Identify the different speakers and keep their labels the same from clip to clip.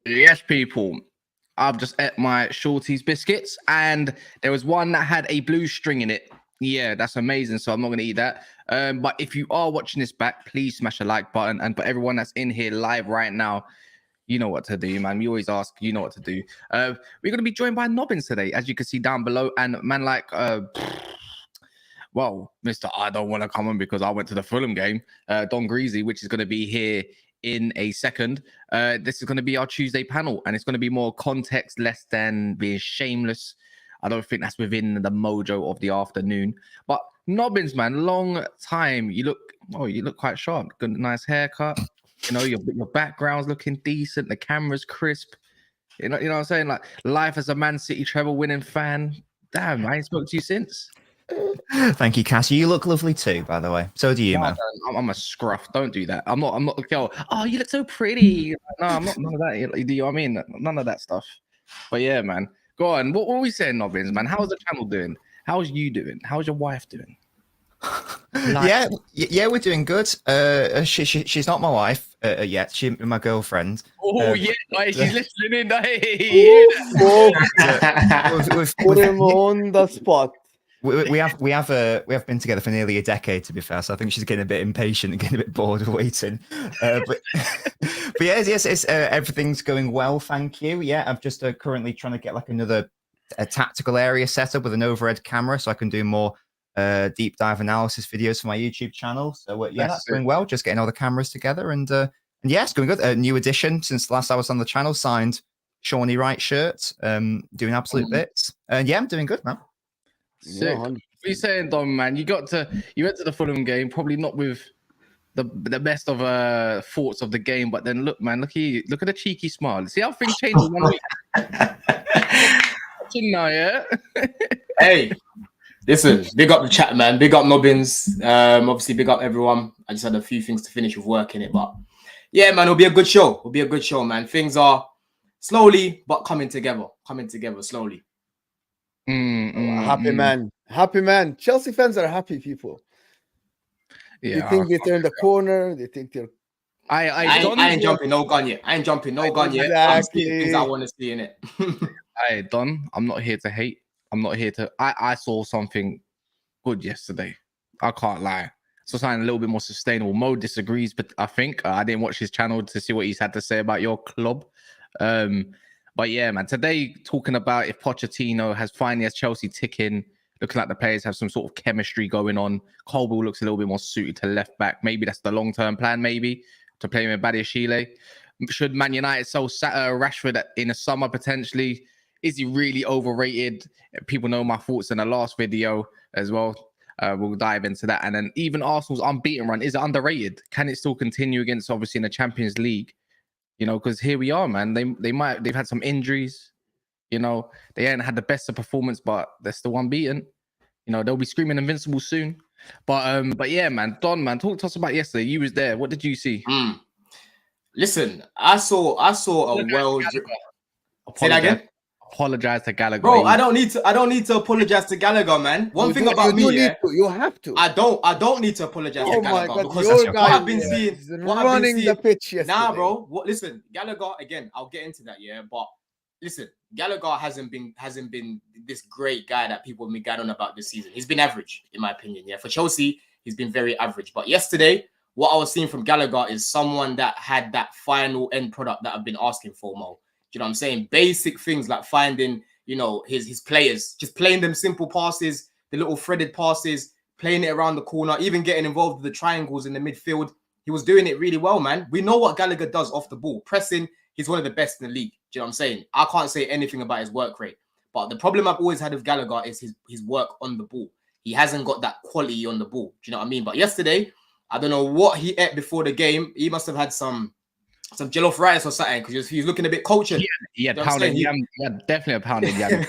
Speaker 1: Yes, people. I've just ate my Shorty's biscuits, and there was one that had a blue string in it. Yeah, that's amazing. So I'm not going to eat that. But if you are watching this back, please smash the like button. And for everyone that's in here live right now, you know what to do, man. We always ask, you know what to do. We're going to be joined by Nobbins today, as you can see down below. And man, well, Mr. I don't want to come on because I went to the Fulham game, Don Greasy, which is going to be here in a second. This is going to be our Tuesday panel, and it's going to be more context, less than being shameless. I don't think that's within the mojo of the afternoon. But Nobbins, man, long time. You look quite sharp. Good, nice haircut. You know, your background's looking decent. The camera's crisp. You know what I'm saying? Like, life as a Man City treble winning fan. Damn, I ain't spoken to you since.
Speaker 2: Thank you, Cassie. You look lovely too, by the way. So do you, man.
Speaker 1: I'm a scruff. Don't do that. I'm not a girl. Oh, you look so pretty. No, I'm not none of that. You know what I mean? None of that stuff. But yeah, man. Go on. What are we saying, Nobbins, man? How's the channel doing? How's you doing? How's your wife doing?
Speaker 2: Yeah, we're doing good. She's not my wife yet. She's my girlfriend.
Speaker 1: Oh yeah, she's listening in. Hey.
Speaker 3: We've put him on the spot.
Speaker 2: We have been together for nearly a decade, to be fair. So I think she's getting a bit impatient and getting a bit bored of waiting. But yes, it's everything's going well, thank you. Yeah, I'm just currently trying to get like a tactical area set up with an overhead camera, so I can do more deep dive analysis videos for my YouTube channel. So that's going well. Just getting all the cameras together, and yeah, it's going good. A new addition since last I was on the channel. Signed Shawnee Wright shirt. Doing absolute bits, and yeah, I'm doing good, man.
Speaker 1: Sick. What are you saying, Dom, man? You went to the Fulham game, probably not with the best of thoughts of the game, but then look, man, look at the cheeky smile. See how things change in 1 week. Now, yeah.
Speaker 4: Hey, listen, big up the chat, man. Big up Nobbins. Obviously, big up everyone. I just had a few things to finish with work in it, but yeah, man, it'll be a good show. It'll be a good show, man. Things are slowly but coming together slowly.
Speaker 3: Happy man. Chelsea fans are happy people.
Speaker 1: Yeah,
Speaker 3: they think they're in the corner. They think they're.
Speaker 4: I ain't jumping no gun yet.
Speaker 3: Exactly.
Speaker 4: I'm seeing things I want to see in it.
Speaker 1: Hey, Don, I'm not here to hate. I'm not here to. I saw something good yesterday. I can't lie. So something a little bit more sustainable. Mo disagrees, but I think I didn't watch his channel to see what he's had to say about your club. But yeah, man, today talking about if Pochettino has Chelsea ticking, looking like the players have some sort of chemistry going on. Colwell looks a little bit more suited to left back. Maybe that's the long-term plan, maybe, to play him with Badiashile. Should Man United sell Rashford in the summer, potentially? Is he really overrated? People know my thoughts in the last video as well. We'll dive into that. And then even Arsenal's unbeaten run, is it underrated? Can it still continue against, obviously, in the Champions League? You know, because here we are, man. They've had some injuries. You know, they ain't had the best of performance, but they're still unbeaten. You know, they'll be screaming invincible soon. But yeah, man, Don, man, talk to us about yesterday. You was there. What did you see?
Speaker 4: Listen, I saw a well. Say that again.
Speaker 1: Apologize to Gallagher.
Speaker 4: Bro, I don't need to apologize to Gallagher, man. One thing about me,
Speaker 3: you have to.
Speaker 4: I don't need to apologize to Gallagher because what I've been seeing,
Speaker 3: the pitch yesterday.
Speaker 4: Nah, bro. Listen, Gallagher again. I'll get into that, yeah. But listen, Gallagher hasn't been this great guy that people have been going on about this season. He's been average, in my opinion. Yeah, for Chelsea, he's been very average. But yesterday, what I was seeing from Gallagher is someone that had that final end product that I've been asking for, Mo. Do you know what I'm saying? Basic things like finding, you know, his players, just playing them simple passes, the little threaded passes, playing it around the corner, even getting involved with the triangles in the midfield. He was doing it really well, man. We know what Gallagher does off the ball. Pressing, he's one of the best in the league. Do you know what I'm saying? I can't say anything about his work rate. But the problem I've always had with Gallagher is his work on the ball. He hasn't got that quality on the ball. Do you know what I mean? But yesterday, I don't know what he ate before the game. He must have had some jollof rice or something because he was looking a bit cultured.
Speaker 1: Yeah, pounded yam. Yeah, definitely a pounded yam.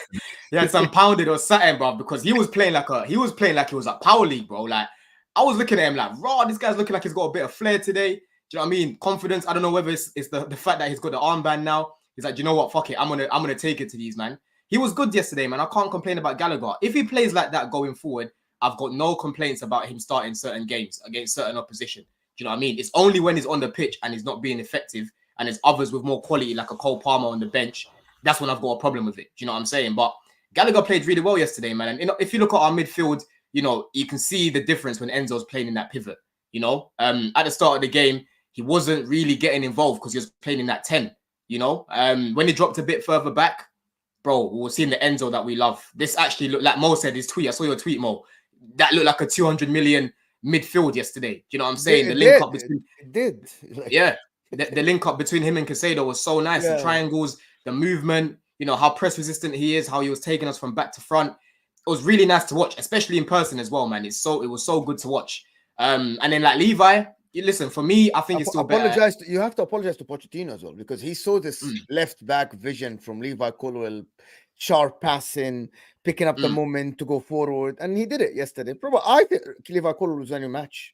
Speaker 4: He had some pounded or something, bro, because he was playing like it was like Power League, bro. Like I was looking at him like, raw, this guy's looking like he's got a bit of flair today. Do you know what I mean? Confidence. I don't know whether it's the fact that he's got the armband now. He's like, do you know what? Fuck it. I'm gonna take it to these, man. He was good yesterday, man. I can't complain about Gallagher. If he plays like that going forward, I've got no complaints about him starting certain games against certain opposition. Do you know what I mean? It's only when he's on the pitch and he's not being effective and there's others with more quality, like a Cole Palmer on the bench, that's when I've got a problem with it. Do you know what I'm saying? But Gallagher played really well yesterday, man. And if you look at our midfield, you know, you can see the difference when Enzo's playing in that pivot. You know, at the start of the game, he wasn't really getting involved because he was playing in that 10. You know, when he dropped a bit further back, bro, we were seeing the Enzo that we love. This actually looked like Mo said his tweet. I saw your tweet, Mo. That looked like a 200 million midfield yesterday. Do you know what I'm saying? The link up between
Speaker 3: it did.
Speaker 4: Yeah, the link up between him and Caicedo was so nice. The triangles, the movement, you know, how press resistant he is, how he was taking us from back to front. It was really nice to watch, especially in person as well, man. It was so good to watch. And then like Levi, listen, for me, I think it's still better.
Speaker 3: You have to apologize to Pochettino as well, because he saw this left back vision from Levi Colwill, sharp passing, picking up the moment to go forward, and he did it yesterday. Probably, I think Levi Colwill was on your match.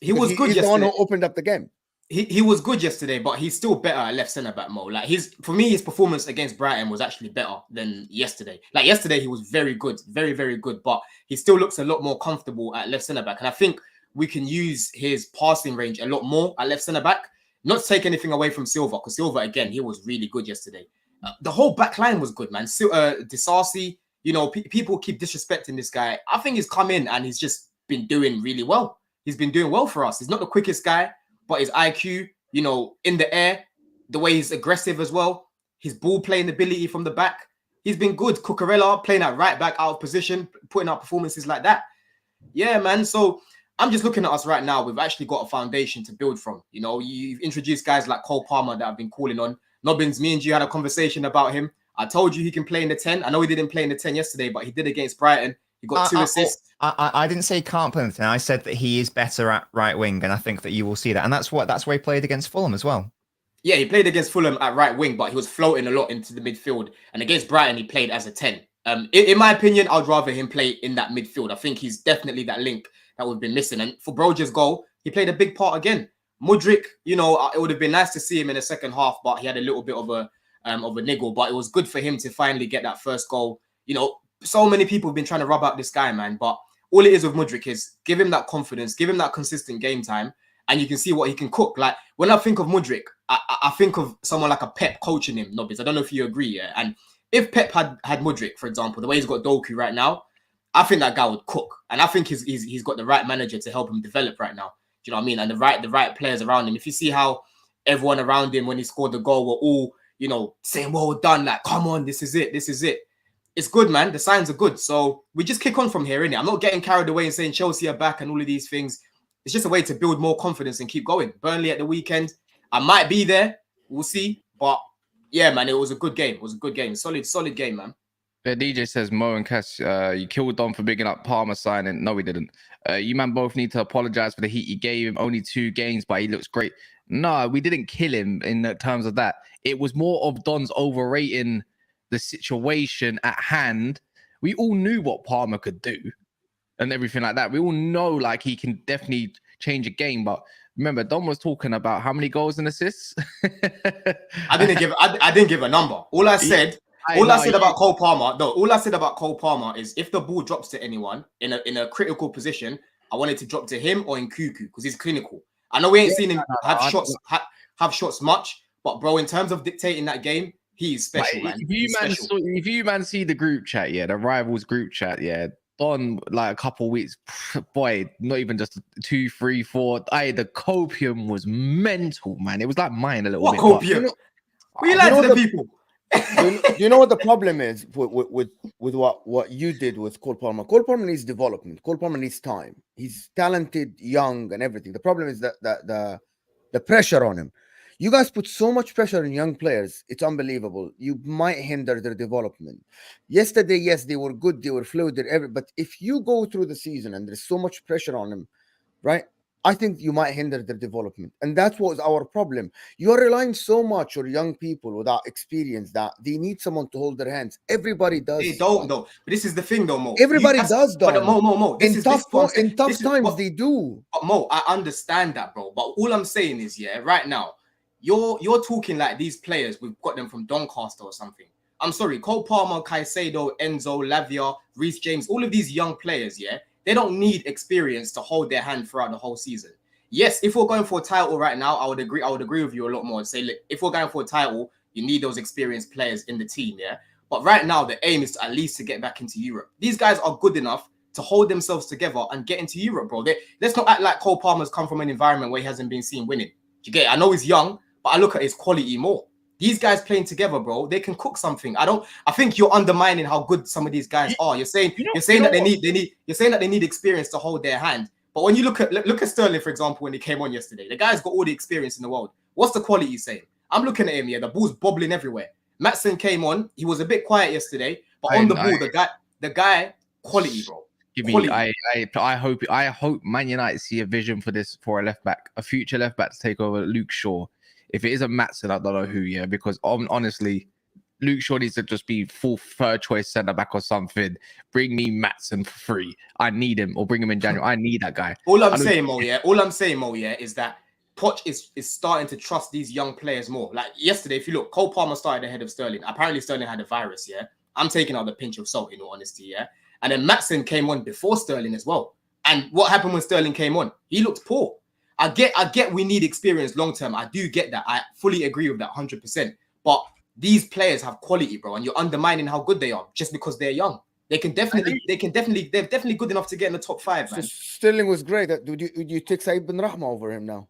Speaker 4: He was good yesterday.
Speaker 3: He's the one who opened up the game.
Speaker 4: He was good yesterday, but he's still better at left centre back, Mo. Like for me, his performance against Brighton was actually better than yesterday. Like yesterday, he was very good, very, very good, but he still looks a lot more comfortable at left centre back. And I think we can use his passing range a lot more at left centre back. Not to take anything away from Silva, because Silva, again, he was really good yesterday. The whole back line was good, man. Disasi, you know, people keep disrespecting this guy. I think he's come in and he's just been doing really well. He's been doing well for us. He's not the quickest guy, but his IQ, you know, in the air, the way he's aggressive as well, his ball playing ability from the back, he's been good. Cucurella playing at right back out of position, putting out performances like that. Yeah, man. So I'm just looking at us right now. We've actually got a foundation to build from. You know, you've introduced guys like Cole Palmer that I've been calling on. Nobbins, me and you had a conversation about him. I told you he can play in the 10. I know he didn't play in the 10 yesterday, but he did against Brighton. He got 2 assists.
Speaker 2: I didn't say he can't play in the 10. I said that he is better at right wing, and I think that you will see that. And that's where he played against Fulham as well. Yeah,
Speaker 4: he played against Fulham at right wing, but he was floating a lot into the midfield. And against Brighton, he played as a 10. In my opinion, I'd rather him play in that midfield. I think he's definitely that link that we've been missing. And for Broja's goal, he played a big part again. Mudryk, you know, it would have been nice to see him in the second half, but he had a little bit of a niggle. But it was good for him to finally get that first goal. You know, so many people have been trying to rub out this guy, man. But all it is with Mudryk is give him that confidence, give him that consistent game time, and you can see what he can cook. Like, when I think of Mudryk, I think of someone like a Pep coaching him, Nobbins. I don't know if you agree, yeah? And if Pep had Mudryk, for example, the way he's got Doku right now, I think that guy would cook. And I think he's got the right manager to help him develop right now. Do you know what I mean? And the right players around him. If you see how everyone around him, when he scored the goal, were all, you know, saying, well done, like, come on, this is it. It's good, man. The signs are good. So we just kick on from here, innit? I'm not getting carried away and saying Chelsea are back and all of these things. It's just a way to build more confidence and keep going. Burnley at the weekend. I might be there. We'll see. But yeah, man, it was a good game. It was a good game. Solid game, man.
Speaker 1: Yeah, DJ says, Mo and Cass, you killed Don for bigging up Palmer signing. No, we didn't. You man both need to apologize for the heat you gave him. Only 2 games, but he looks great. No, we didn't kill him in terms of that. It was more of Don's overrating the situation at hand. We all knew what Palmer could do and everything like that. We all know like he can definitely change a game. But remember, Don was talking about how many goals and assists.
Speaker 4: I didn't give a number. All I said about Cole Palmer is if the ball drops to anyone in a critical position, I want it to drop to him or in Cuckoo because he's clinical. I know we ain't seen him have shots much, but bro, in terms of dictating that game, he's special, man.
Speaker 1: If you man see the group chat, yeah, the rivals group chat, yeah, Don like a couple weeks, boy, not even just 2, 3, 4. The copium was mental, man. It was like mine a little bit.
Speaker 4: What copium? We like to the people.
Speaker 3: You know what the problem is with what you did with Cole Palmer? Cole Palmer needs development. Cole Palmer needs time. He's talented, young, and everything. The problem is that the pressure on him. You guys put so much pressure on young players. It's unbelievable. You might hinder their development. Yesterday, yes, they were good. They were fluid. But if you go through the season and there's so much pressure on them, right? I think you might hinder their development. And that was our problem. You are relying so much on young people without experience that they need someone to hold their hands. Everybody does.
Speaker 4: They don't, though. But this is the thing, though, Mo.
Speaker 3: Everybody does, though.
Speaker 4: But Mo.
Speaker 3: In tough times, they do.
Speaker 4: But Mo, I understand that, bro. But all I'm saying is, yeah, right now, you're talking like these players, we've got them from Doncaster or something. I'm sorry, Cole Palmer, Caicedo, Enzo, Lavia, Reece James, all of these young players, yeah, they don't need experience to hold their hand throughout the whole season. yes, if we're going for a title right now, I would agree with you a lot more and say, look, if we're going for a title, you need those experienced players in the team, yeah. But right now, the aim is to at least to get back into Europe. These guys are good enough to hold themselves together and get into Europe, bro. Let's not act like Cole Palmer's come from an environment where he hasn't been seen winning. Do you get it? I know he's young, but I look at his quality more. These guys playing together, bro, they can cook something. I think you're undermining how good some of these guys are. You're saying that they need experience to hold their hand. But when you look at Sterling, for example, when he came on yesterday, the guy's got all the experience in the world. What's the quality saying? I'm looking at him here. The ball's bobbling everywhere. Maatsen came on. He was a bit quiet yesterday, but on the ball, the guy, quality, bro.
Speaker 1: I hope Man United see a vision for this for a left back, a future left back to take over Luke Shaw. If it isn't Maatsen, I don't know who. Yeah, because honestly, Luke Shaw needs to just be full third choice centre back or something. Bring me Maatsen for free. I need him, or bring him in January. I need that guy.
Speaker 4: All I'm saying, Mo, is that Poch is starting to trust these young players more. Like yesterday, if you look, Cole Palmer started ahead of Sterling. Apparently, Sterling had a virus. Yeah, I'm taking out the pinch of salt, in all honesty. Yeah, and then Maatsen came on before Sterling as well. And what happened when Sterling came on? He looked poor. I get we need experience long term. I do get that. I fully agree with that 100%. But these players have quality, bro, and you're undermining how good they are just because they're young. They're definitely good enough to get in the top 5, man.
Speaker 3: Sterling was great. Would you take Said bin Rahma over him now?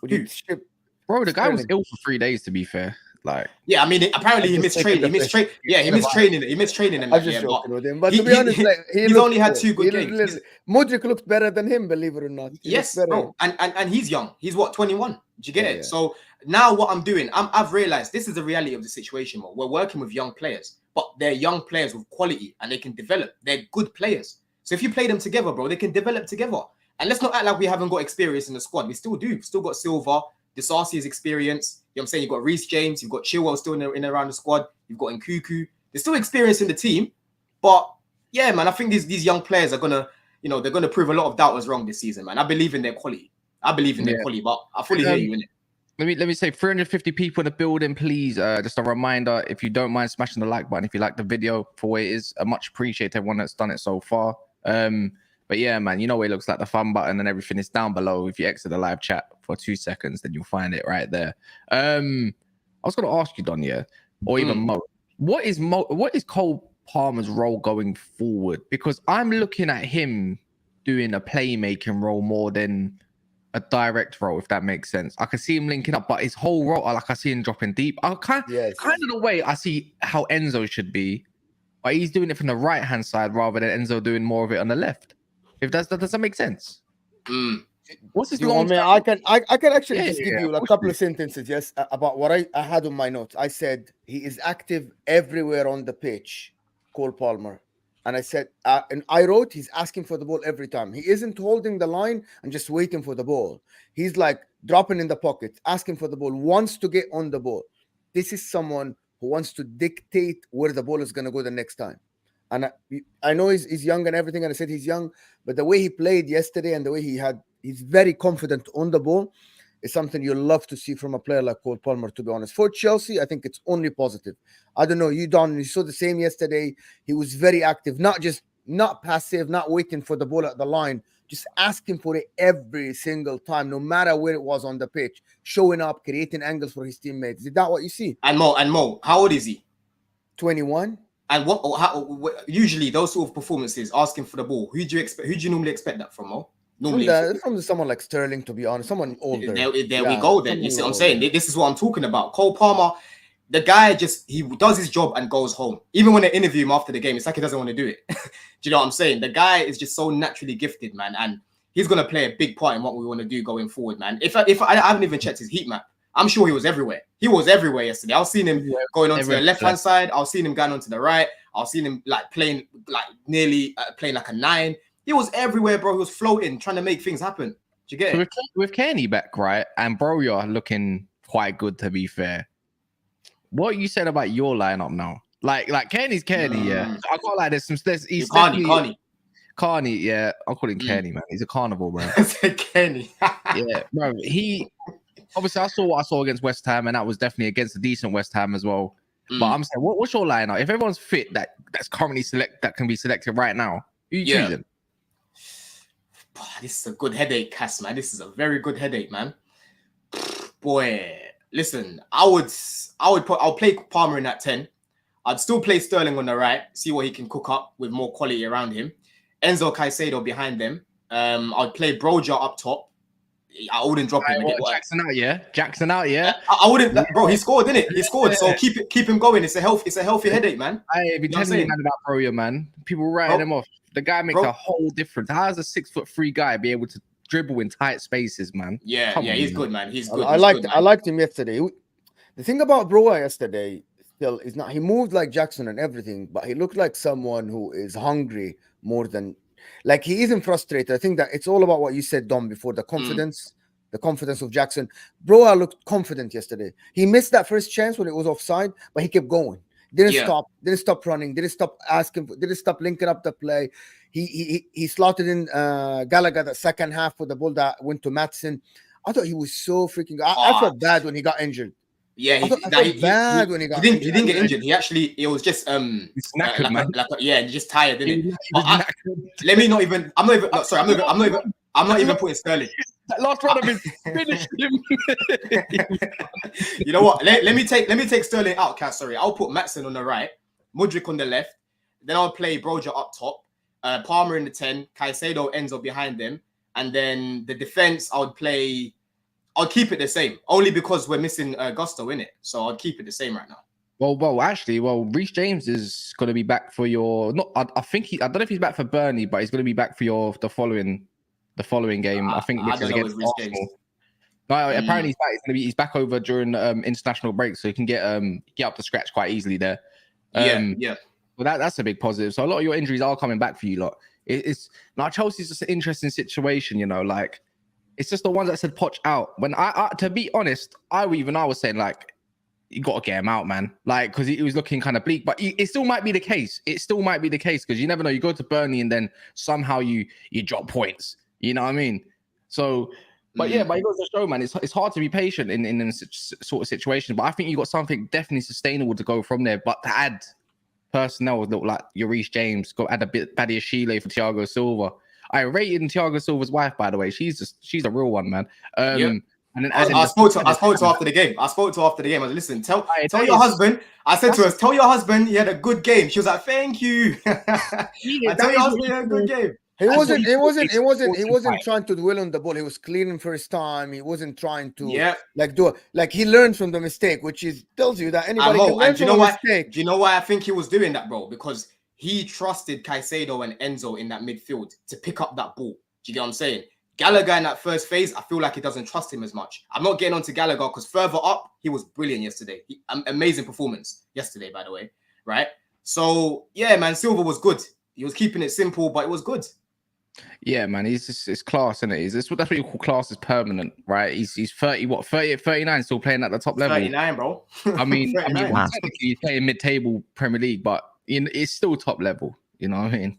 Speaker 3: Would you ship?
Speaker 1: Bro, the guy was ill for 3 days, to be fair. Like,
Speaker 4: yeah, I mean, apparently he missed training. He missed training. He missed training.
Speaker 3: I'm just joking with him. But to be honest, like,
Speaker 4: he's only had 2 good games.
Speaker 3: Modric looked better than him, believe it or not.
Speaker 4: Yes, bro. And he's young. He's what, 21? Do you get it? Yeah. So now what I'm doing, I've realized this is the reality of the situation. We're working with young players, but they're young players with quality and they can develop. They're good players. So if you play them together, bro, they can develop together. And let's not act like we haven't got experience in the squad. We still do. We've still got Silva. Disasi's experience. You know what I'm saying? You've got Reece James. You've got Chilwell still in and around the squad. You've got Nkuku. There's still experience in the team. But yeah, man, I think these young players are gonna, they're gonna prove a lot of doubters wrong this season, man. I believe in their quality. But I fully hear you in it.
Speaker 1: Let me say 350 people in the building, please. Just a reminder, if you don't mind smashing the like button, if you like the video for what it is, I much appreciate everyone that's done it so far. But yeah, man, you know what it looks like, the fun button and everything is down below. If you exit the live chat for 2 seconds, then you'll find it right there. I was going to ask you, Don, yeah, or even Mo, what is Cole Palmer's role going forward? Because I'm looking at him doing a playmaking role more than a direct role, if that makes sense. I can see him linking up, but his whole role, like I see him dropping deep. Kind of the way I see how Enzo should be, but he's doing it from the right-hand side rather than Enzo doing more of it on the left. If does that make sense? What's his long?
Speaker 3: I can actually give you a couple of sentences, yes, about what I had on my notes. I said he is active everywhere on the pitch, Cole Palmer, and I said, and I wrote, he's asking for the ball every time. He isn't holding the line and just waiting for the ball. He's like dropping in the pocket, asking for the ball, wants to get on the ball. This is someone who wants to dictate where the ball is going to go the next time. And I know he's young and everything, and I said he's young, but the way he played yesterday and the way he's very confident on the ball is something you love to see from a player like Cole Palmer, to be honest. For Chelsea, I think it's only positive. I don't know, you saw the same yesterday. He was very active, not passive, not waiting for the ball at the line, just asking for it every single time, no matter where it was on the pitch, showing up, creating angles for his teammates. Is that what you see?
Speaker 4: And Mo, how old is he?
Speaker 3: 21.
Speaker 4: And usually those sort of performances, asking for the ball, who do you normally expect that from, Mo? Normally
Speaker 3: from someone like Sterling, to be honest, someone older.
Speaker 4: There we go then. You see what I'm saying? This is what I'm talking about. Cole Palmer, the guy he does his job and goes home. Even when they interview him after the game, it's like he doesn't want to do it. Do you know what I'm saying? The guy is just so naturally gifted, man, and he's gonna play a big part in what we want to do going forward, man. If I haven't even checked his heat map, I'm sure he was everywhere. He was everywhere yesterday. I was seeing him going onto the left-hand side. I was seeing him going onto the right. I was seeing him playing like a 9. He was everywhere, bro. He was floating, trying to make things happen. Do you get it?
Speaker 1: With Kearney back, right, and Broja looking quite good, to be fair. What you said about your lineup now? Like Kearney's Kearney, yeah. I can't lie. He's Carney, yeah. I'll call him Kearney, man. He's a carnival, bro.
Speaker 4: Kearney.
Speaker 1: Yeah, bro. Obviously, I saw what I saw against West Ham, and that was definitely against a decent West Ham as well. But I'm saying, what's your lineup? If everyone's fit, that's currently that can be selected right now, who you choosing?
Speaker 4: This is a good headache, Cass, man. This is a very good headache, man. Boy, listen, I'll play Palmer in at 10. I'd still play Sterling on the right, see what he can cook up with more quality around him. Enzo Caicedo behind them. I'd play Broja up top. I wouldn't drop him.
Speaker 1: Jackson out, yeah. Jackson out, yeah.
Speaker 4: I wouldn't, bro. He scored, didn't it? He scored. So keep him going. It's a healthy headache, man.
Speaker 1: I be telling you, man, about Broja, man. People writing him off. The guy makes a whole difference. How does a 6'3" guy be able to dribble in tight spaces, man?
Speaker 4: Yeah, he's good, man. He's good.
Speaker 3: I liked him yesterday. The thing about Broja yesterday still is not he moved like Jackson and everything, but he looked like someone who is hungry more than like he isn't frustrated. I think that it's all about what you said, Dom, before the confidence. The confidence of Jackson. Broja looked confident yesterday. He missed that first chance when it was offside, but he kept going. Didn't stop running, didn't stop asking, didn't stop linking up the play. He slotted in Gallagher the second half with the ball that went to Maatsen. I thought he was so freaking good. I felt bad when he got injured.
Speaker 4: Yeah,
Speaker 3: he didn't
Speaker 4: get injured. It was just he's just tired, didn't it? I'm not even putting Sterling.
Speaker 1: That last run of his finished him.
Speaker 4: You know what? Let me take Sterling out, Cass. Sorry, I'll put Maatsen on the right, Mudryk on the left. Then I'll play Broja up top, Palmer in the 10, Caicedo, Enzo behind them, and then the defense I'll keep it the same, only because we're missing Gusto in it. So I'll keep it the same right now.
Speaker 1: Well, Reece James is going to be back for your. I don't know if he's back for Burnley, but he's going to be back for the following game. I think which is against Arsenal. No, apparently he's back over during international break, so he can get up to scratch quite easily there.
Speaker 4: Yeah.
Speaker 1: Well, that's a big positive. So a lot of your injuries are coming back for you lot. It's now Chelsea's just an interesting situation, you know, like. It's just the ones that said Poch out. When I to be honest, I was saying like, you got to get him out, man. Like, because he was looking kind of bleak. But it still might be the case. It still might be the case because you never know. You go to Burnley and then somehow you drop points. You know what I mean? So, but it goes to show, man. It's hard to be patient in this sort of situation. But I think you got something definitely sustainable to go from there. But to add personnel, look like your Reece James, add a bit Badiashile for Thiago Silva. I rated Thiago Silva's wife, by the way. She's a real one, man. And then
Speaker 4: I spoke to her after the game. I said, listen, tell your husband. I said to her, tell your husband he had a good game. She was like, thank you. I tell your husband he had a good game.
Speaker 3: He wasn't trying to dwell on the ball. He was clearing first time. He wasn't trying to he learned from the mistake, which tells you that anybody can learn from a mistake.
Speaker 4: Do you know why I think he was doing that, bro? Because he trusted Caicedo and Enzo in that midfield to pick up that ball. Do you get what I'm saying? Gallagher in that first phase, I feel like he doesn't trust him as much. I'm not getting on to Gallagher because further up, he was brilliant yesterday. Amazing performance yesterday, by the way. Right? So, yeah, man, Silva was good. He was keeping it simple, but it was good.
Speaker 1: Yeah, man, it's class, isn't it? That's what you call class is permanent, right? He's 39, still playing at the top level.
Speaker 4: 39, bro.
Speaker 1: I mean, technically he's playing mid-table Premier League, but it's still top level. You know what I mean?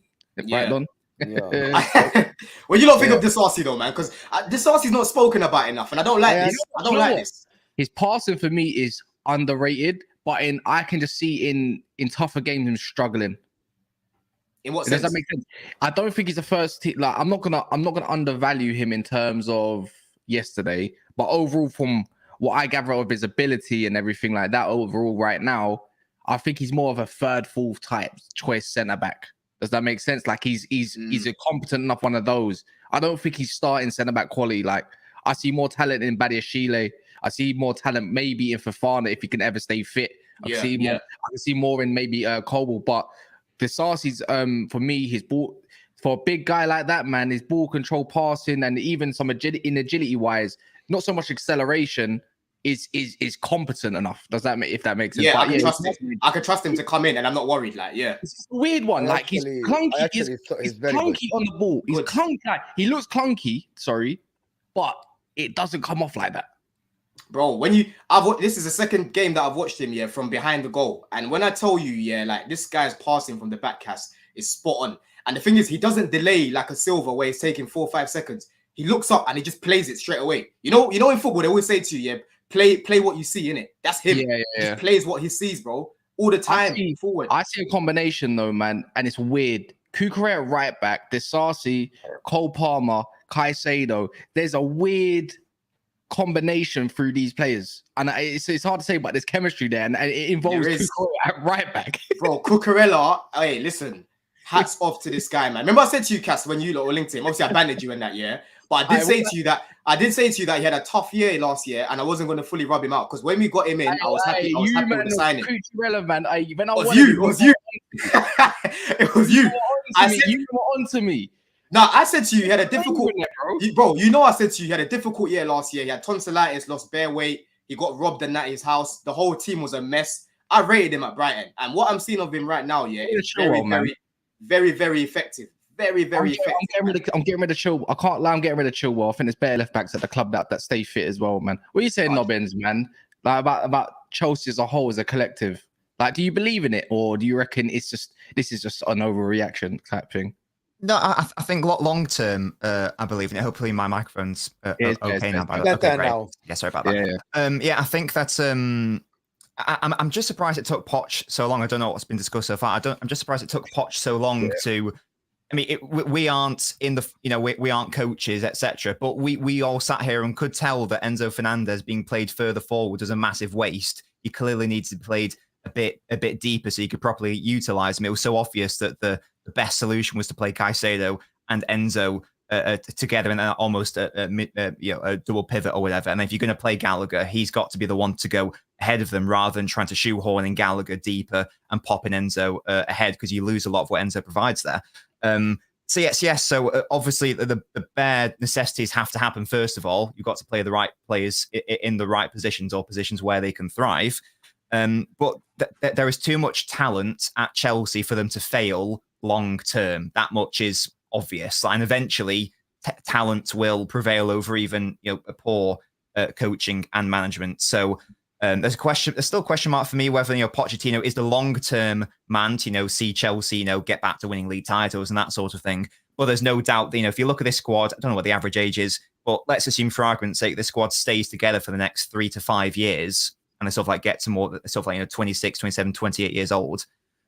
Speaker 1: Right, Don?
Speaker 3: Yeah.
Speaker 4: Well, you don't think of Disasi though, man, because Disasi's not spoken about enough, and I don't like this. I don't like this.
Speaker 1: His passing for me is underrated, but I can just see in tougher games him struggling.
Speaker 4: In what sense?
Speaker 1: Does that make sense? I don't think he's the first team. Like I'm not gonna undervalue him in terms of yesterday, but overall, from what I gather of his ability and everything like that, overall right now, I think he's more of a third, fourth type choice centre back. Does that make sense? Like he's a competent enough one of those. I don't think he's starting centre back quality. Like I see more talent in Badiashile. I see more talent maybe in Fofana if he can ever stay fit. I can see more in maybe Coble, but Disasi's for me, his ball for a big guy like that, man, his ball control, passing, and even some agility wise, not so much acceleration, is competent enough. Does that make, if that makes sense?
Speaker 4: Yeah, I can trust him to come in, and I'm not worried. Like,
Speaker 1: it's a weird one. Like he's clunky. He's clunky on the ball. He's clunky. He looks clunky. Sorry, but it doesn't come off like that.
Speaker 4: Bro, this is the second game that I've watched him, from behind the goal. And when I tell you, like this guy's passing from the back cast is spot on. And the thing is, he doesn't delay like a Silva where he's taking 4 or 5 seconds. He looks up and he just plays it straight away. You know, in football, they always say to you, play what you see, innit? That's him. He just plays what he sees, bro. All the time forward.
Speaker 1: I see a combination though, man, and it's weird. Cucurella right back, Disasi, Cole Palmer, Caicedo. There's a weird combination through these players, and it's hard to say, but there's chemistry there, and it involves Cucurella at right back.
Speaker 4: Bro, Cucurella, hey, listen, hats off to this guy, man. Remember I said to you, Cass, when you lot were linked to him, obviously I banded you in that year, but I did say to you that he had a tough year last year, and I wasn't going to fully rub him out, because when we got him in, I was happy with the signing.
Speaker 1: Cucurella, man.
Speaker 4: It was you. It was you.
Speaker 1: You were on to me.
Speaker 4: No, I said to you, he had a difficult, bro. You know, I said to you, he had a difficult year last year. He had tonsillitis, lost bare weight. He got robbed at his house. The whole team was a mess. I rated him at Brighton, and what I'm seeing of him right now, is very effective. Very effective.
Speaker 1: I'm getting rid of Chilwell. I can't lie. I'm getting rid of Chilwell. I think there's better left backs at the club that stay fit as well, man. What are you saying, Nobbins, man? Like about Chelsea as a whole, as a collective. Like, do you believe in it, or do you reckon this is just an overreaction type thing?
Speaker 2: No, I think long term, I believe in it. Hopefully, my microphone's okay now. Okay, great. Yeah, sorry about that. Yeah, I think that's. I'm just surprised it took Poch so long. I don't know what's been discussed so far. I'm just surprised it took Poch so long to. I mean, we aren't in the, we aren't coaches, etc. But we all sat here and could tell that Enzo Fernandez being played further forward was a massive waste. He clearly needs to be played a bit deeper so you could properly utilize him. It was so obvious that the best solution was to play Caicedo and Enzo together in almost a double pivot or whatever. And if you're going to play Gallagher, he's got to be the one to go ahead of them rather than trying to shoehorn in Gallagher deeper and pop in Enzo ahead, because you lose a lot of what Enzo provides there. So yes. So obviously the bare necessities have to happen. First of all, you've got to play the right players in the right positions, or positions where they can thrive. But there is too much talent at Chelsea for them to fail long term. That much is obvious, and eventually talent will prevail over even a poor coaching and management. So there's still a question mark for me whether Pochettino is the long term man to see Chelsea get back to winning league titles and that sort of thing. But there's no doubt that if you look at this squad, I don't know what the average age is, but let's assume for argument's sake this squad stays together for the next 3 to 5 years, and they sort of like get to more sort of like 26, 27, 28 years old.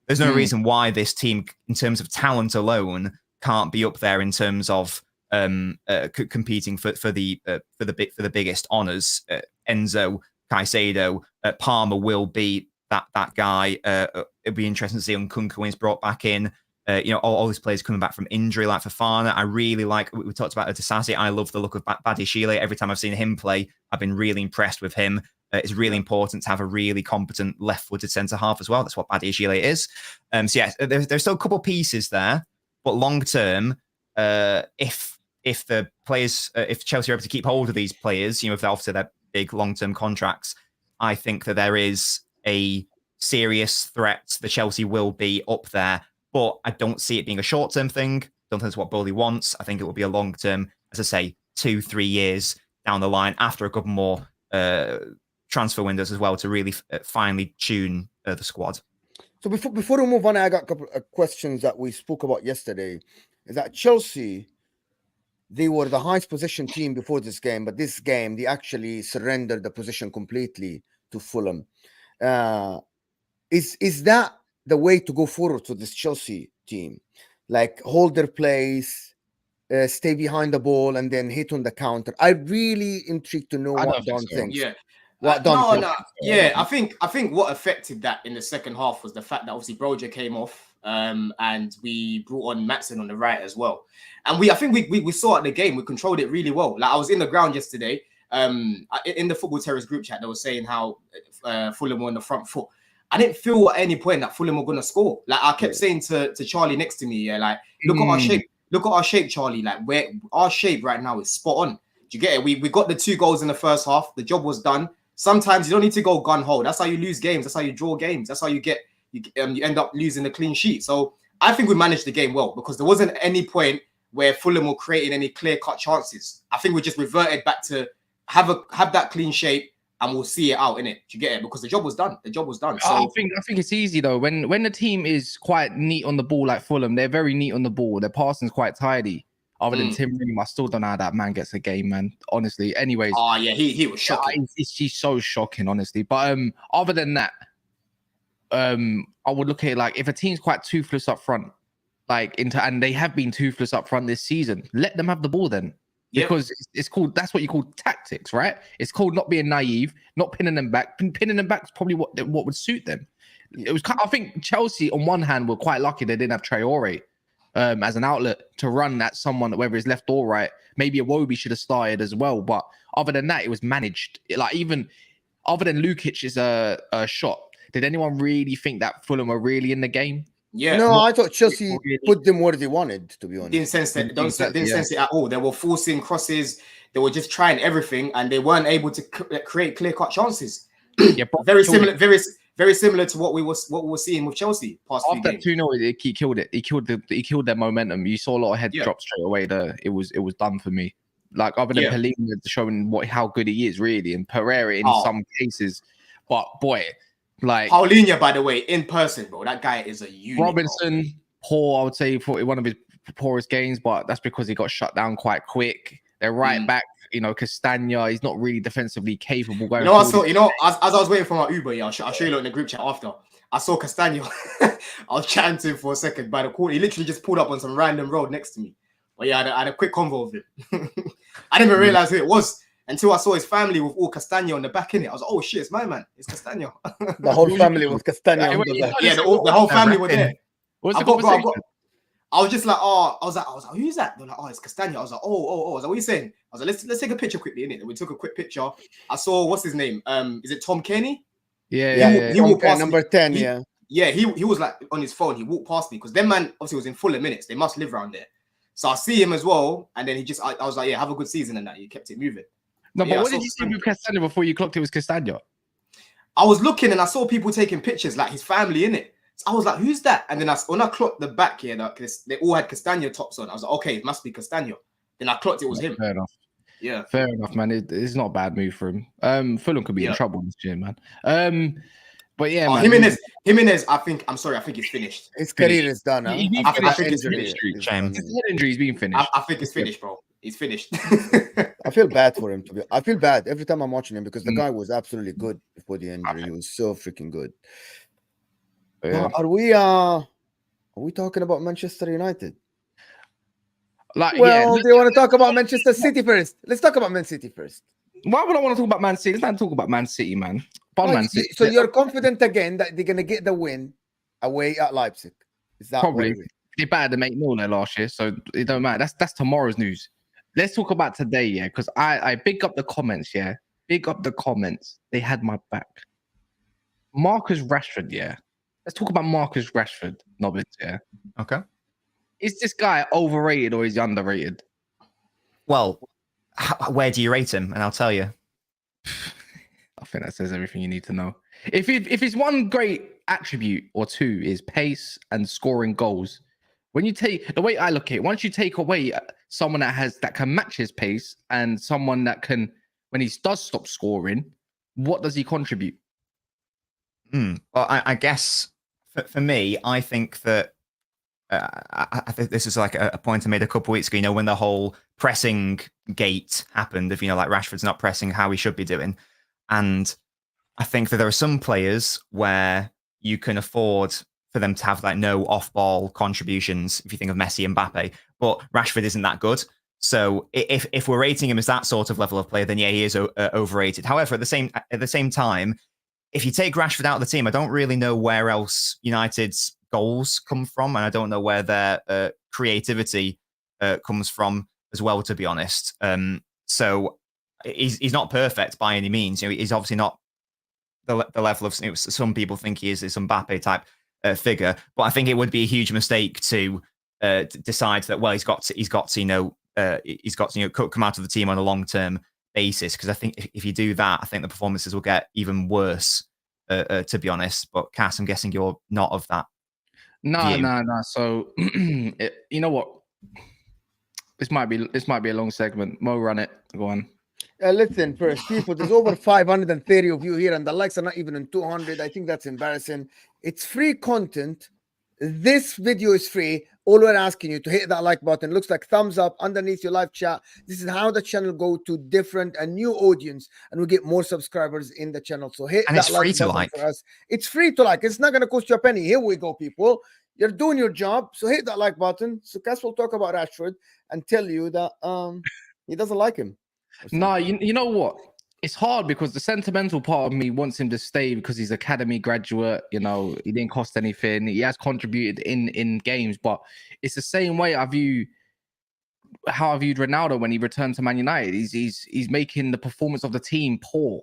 Speaker 2: There's no reason why this team, in terms of talent alone, can't be up there in terms of competing for the biggest honors. Enzo, Caicedo, Palmer will be that guy. It'd be interesting to see Nkunku when he's brought back in. All these players coming back from injury, like Fofana. I really like. We talked about Disasi. I love the look of Badiashile. Every time I've seen him play, I've been really impressed with him. It's really important to have a really competent left-footed centre half as well. That's what Badiashile is. So yeah, there's still a couple pieces there, but long term, if the players, if Chelsea are able to keep hold of these players, if they're after their big long-term contracts, I think that there is a serious threat. The Chelsea will be up there, but I don't see it being a short-term thing. Don't think that's what Bowley wants. I think it will be a long-term, as I say, 2-3 years down the line after a couple more transfer windows as well to really finely tune the squad.
Speaker 3: So before we move on, I got a couple of questions that we spoke about yesterday. Is that Chelsea, they were the highest position team before this game, but this game they actually surrendered the position completely to Fulham. Is that the way to go forward to this Chelsea team? Like hold their place, stay behind the ball, and then hit on the counter? I'm really intrigued to know what Don thinks.
Speaker 4: Yeah.
Speaker 3: Yeah,
Speaker 4: I think what affected that in the second half was the fact that obviously Broja came off, and we brought on Maatsen on the right as well. And I think we saw at the game, we controlled it really well. Like I was in the ground yesterday, in the Football Terrace group chat, they were saying how Fulham were on the front foot. I didn't feel at any point that Fulham were going to score. Like I kept saying to Charlie next to me, like look at our shape. Look at our shape, Charlie. Like our shape right now is spot on. Do you get it? We got the 2 goals in the first half. The job was done. Sometimes you don't need to go gun ho. That's how you lose games. That's how you draw games. That's how you end up losing the clean sheet. So I think we managed the game well, because there wasn't any point where Fulham were creating any clear-cut chances. I think we just reverted back to have that clean shape, and we'll see it out, innit? Do you get it? Because the job was done. So
Speaker 1: I think it's easy though. When the team is quite neat on the ball, like Fulham, they're very neat on the ball. Their passing's quite tidy. Other than Tim Ream, I still don't know how that man gets a game, man. Honestly. Anyways.
Speaker 4: Oh yeah, he was shocking.
Speaker 1: He's so shocking, honestly. But other than that, I would look at it like if a team's quite toothless up front, like and they have been toothless up front this season. Let them have the ball then.
Speaker 4: Yep.
Speaker 1: Because it's called, that's what you call tactics, right? It's called not being naive, not pinning them back. Pinning them back is probably what would suit them. It was, I think Chelsea on one hand were quite lucky they didn't have Traore as an outlet to run at someone, whether it's left or right. Maybe Iwobi should have started as well, but other than that, it was managed. Like even other than Lukic's a shot, did anyone really think that Fulham were really in the game?
Speaker 4: Yeah.
Speaker 3: No, I thought Chelsea put them where they wanted, to be honest.
Speaker 4: Didn't sense it at all. They were forcing crosses. They were just trying everything, and they weren't able to create clear-cut chances.
Speaker 1: Yeah,
Speaker 4: very similar to what we were seeing with Chelsea past
Speaker 1: after 2-0, he killed it. He killed their momentum. You saw a lot of head drops straight away. It was done for me. Like other than Pellegrini showing how good he is really, and Pereira in some cases, but boy, like
Speaker 4: Paulinho, by the way, in person, bro, that guy is a unit.
Speaker 1: Robinson, poor, I would say, for one of his poorest games, but that's because he got shut down quite quick. They're right back, Castagna, he's not really defensively capable going forward.
Speaker 4: As I was waiting for my Uber, I'll show you in the group chat after. I saw Castagna. I was chatting to him for a second by the corner. He literally just pulled up on some random road next to me. But yeah, I had a quick convo with him. I didn't even realize who it was until I saw his family with all Castagna on the back in it. I was like, oh shit, it's my man. It's Castagna.
Speaker 3: The whole family was Castagna on the back.
Speaker 4: Yeah, the whole family were there.
Speaker 1: What's the conversation?
Speaker 4: I was just like, I was like, who's that? They're like, oh, it's Castagna. I was like, oh. I was like, what are you saying? I was like, let's take a picture quickly, innit? And we took a quick picture. I saw, what's his name? Is it Tom Kenny?
Speaker 1: Yeah.
Speaker 4: He walked past
Speaker 3: number 10,
Speaker 4: Yeah, he was like on his phone. He walked past me because them man obviously was in Fulham minutes. They must live around there. So I see him as well. And then I was like, yeah, have a good season and that. He kept it moving.
Speaker 1: No, but what did you see with Castagna before you clocked it was Castagna?
Speaker 4: I was looking and I saw people taking pictures, like his family in it. So I was like, who's that? And then when I clocked the back here, they all had Castagna tops on. I was like, okay, it must be Castagna. Then I clocked it was him.
Speaker 1: Fair enough.
Speaker 4: Yeah.
Speaker 1: Fair enough, man. It's not a bad move for him. Fulham could be in trouble this year, man. But yeah, man.
Speaker 4: Jimenez, I think he's finished.
Speaker 3: His career is done.
Speaker 4: I think it's finished.
Speaker 1: His head injury's been finished.
Speaker 4: I think it's finished, bro. He's finished.
Speaker 3: I feel bad for him. I feel bad every time I'm watching him because the guy was absolutely good before the injury. He was so freaking good.
Speaker 1: Yeah.
Speaker 3: Are we talking about Manchester United?
Speaker 1: Do you
Speaker 3: want to talk about Manchester City first? Let's talk about Man City first.
Speaker 1: Why would I want to talk about Man City? Let's not talk about Man City, man. Man City.
Speaker 3: So you're confident again that they're going to get the win away at Leipzig? Is that
Speaker 1: probably? They battered them 8-0 there last year, so it don't matter. That's tomorrow's news. Let's talk about today, yeah, because I big up the comments, yeah. Big up the comments. They had my back. Marcus Rashford, yeah. Let's talk about Marcus Rashford, Nobbins, yeah.
Speaker 2: Okay.
Speaker 1: Is this guy overrated or is he underrated?
Speaker 2: Well, where do you rate him? And I'll tell you.
Speaker 1: I think that says everything you need to know. If it's one great attribute or two is pace and scoring goals, when you take the way I look at it, once you take away someone that can match his pace and someone that can, when he does stop scoring, what does he contribute?
Speaker 2: Well, I guess for me, I think that I think this is like a point I made a couple of weeks ago, when the whole pressing gate happened of, like Rashford's not pressing how he should be doing. And I think that there are some players where you can afford for them to have like no off-ball contributions, if you think of Messi and Mbappe, but Rashford isn't that good. So if we're rating him as that sort of level of player, then yeah, he is overrated. However, at the same time, if you take Rashford out of the team, I don't really know where else United's goals come from, and I don't know where their creativity comes from as well, to be honest. So he's not perfect by any means. He's obviously not the level of some people think he is this Mbappe type figure, but I think it would be a huge mistake to decide that he's got to come out of the team on a long-term basis, because I think if you do that, I think the performances will get even worse, to be honest. But Cass, I'm guessing you're not of that.
Speaker 1: No. So you know what? This might be a long segment. Mo, run it. Go on.
Speaker 3: Listen, first, people, there's over 530 of you here, and the likes are not even in 200. I think that's embarrassing. It's free content. This video is free. All we're asking you to hit that like button. Looks like thumbs up underneath your live chat. This is how the channel go to different and new audience, and we get more subscribers in the channel. So hit
Speaker 2: and
Speaker 3: that
Speaker 2: it's free to
Speaker 3: button
Speaker 2: like
Speaker 3: for us. It's free to like. It's not going to cost you a penny. Here we go, people. You're doing your job, so hit that like button. So Cass will talk about Rashford and tell you that he doesn't like him.
Speaker 1: No, you know what? It's hard because the sentimental part of me wants him to stay because he's academy graduate. You know, he didn't cost anything. He has contributed in games, but it's the same way I viewed Ronaldo when he returned to Man United. He's making the performance of the team poor.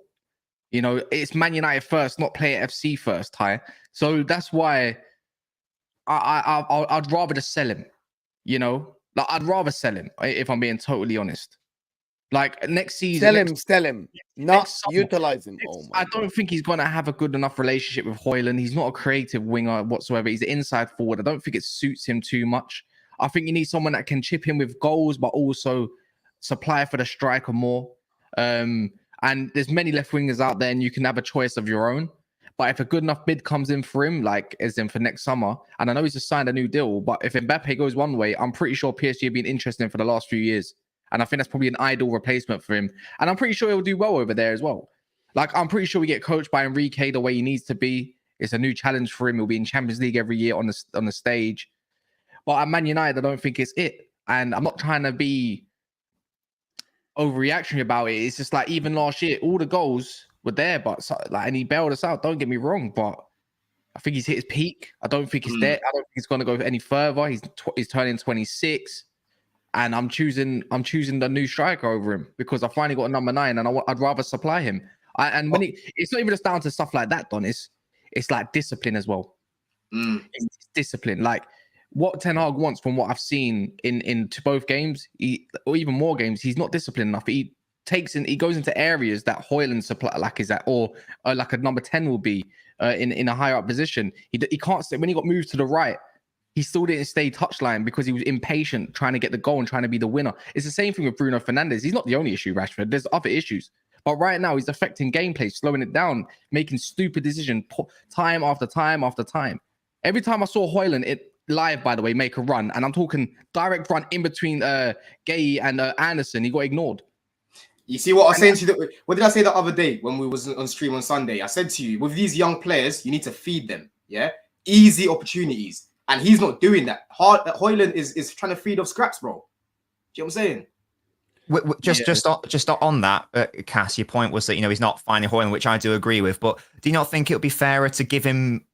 Speaker 1: You know, it's Man United first, not Player FC first, Ty. So that's why I'd rather just sell him. You know, like I'd rather sell him if I'm being totally honest. Like next season,
Speaker 3: sell him, not utilize him.
Speaker 1: I don't think he's going to have a good enough relationship with Højlund. He's not a creative winger whatsoever. He's an inside forward. I don't think it suits him too much. I think you need someone that can chip in with goals, but also supply for the striker more. And there's many left wingers out there, and you can have a choice of your own. But if a good enough bid comes in for him, like as in for next summer, and I know he's just signed a new deal, but if Mbappe goes one way, I'm pretty sure PSG have been interested in for the last few years. And I think that's probably an ideal replacement for him. And I'm pretty sure he'll do well over there as well. Like, I'm pretty sure we get coached by Enrique the way he needs to be. It's a new challenge for him. He'll be in Champions League every year on the stage. But at Man United, I don't think it's it. And I'm not trying to be overreactionary about it. It's just like, even last year, all the goals were there, but and he bailed us out. Don't get me wrong, but I think he's hit his peak. I don't think he's there. I don't think he's going to go any further. He's turning 26. And I'm choosing the new striker over him because I finally got a number 9, and I'd rather supply him. It's not even just down to stuff like that, Don. It's like discipline as well. It's discipline. Like what Ten Hag wants, from what I've seen in both games, or even more games, he's not disciplined enough. He goes into areas that Højlund supply, like is that, or like a number 10 will be in a higher up position. He can't stay when he got moved to the right. He still didn't stay touchline because he was impatient, trying to get the goal and trying to be the winner. It's the same thing with Bruno Fernandes. He's not the only issue, Rashford. There's other issues. But right now, he's affecting gameplay, slowing it down, making stupid decisions time after time after time. Every time I saw Højlund live, by the way, make a run, and I'm talking direct run in between Gay and Anderson, he got ignored.
Speaker 4: You see what I was saying to you? What did I say the other day when we was on stream on Sunday? I said to you, with these young players, you need to feed them. Yeah, easy opportunities. And he's not doing that. Højlund is trying to feed off scraps, bro. Do you know what I'm saying?
Speaker 2: Just on that, Cass, your point was that he's not finding Højlund, which I do agree with. But do you not think it would be fairer to give him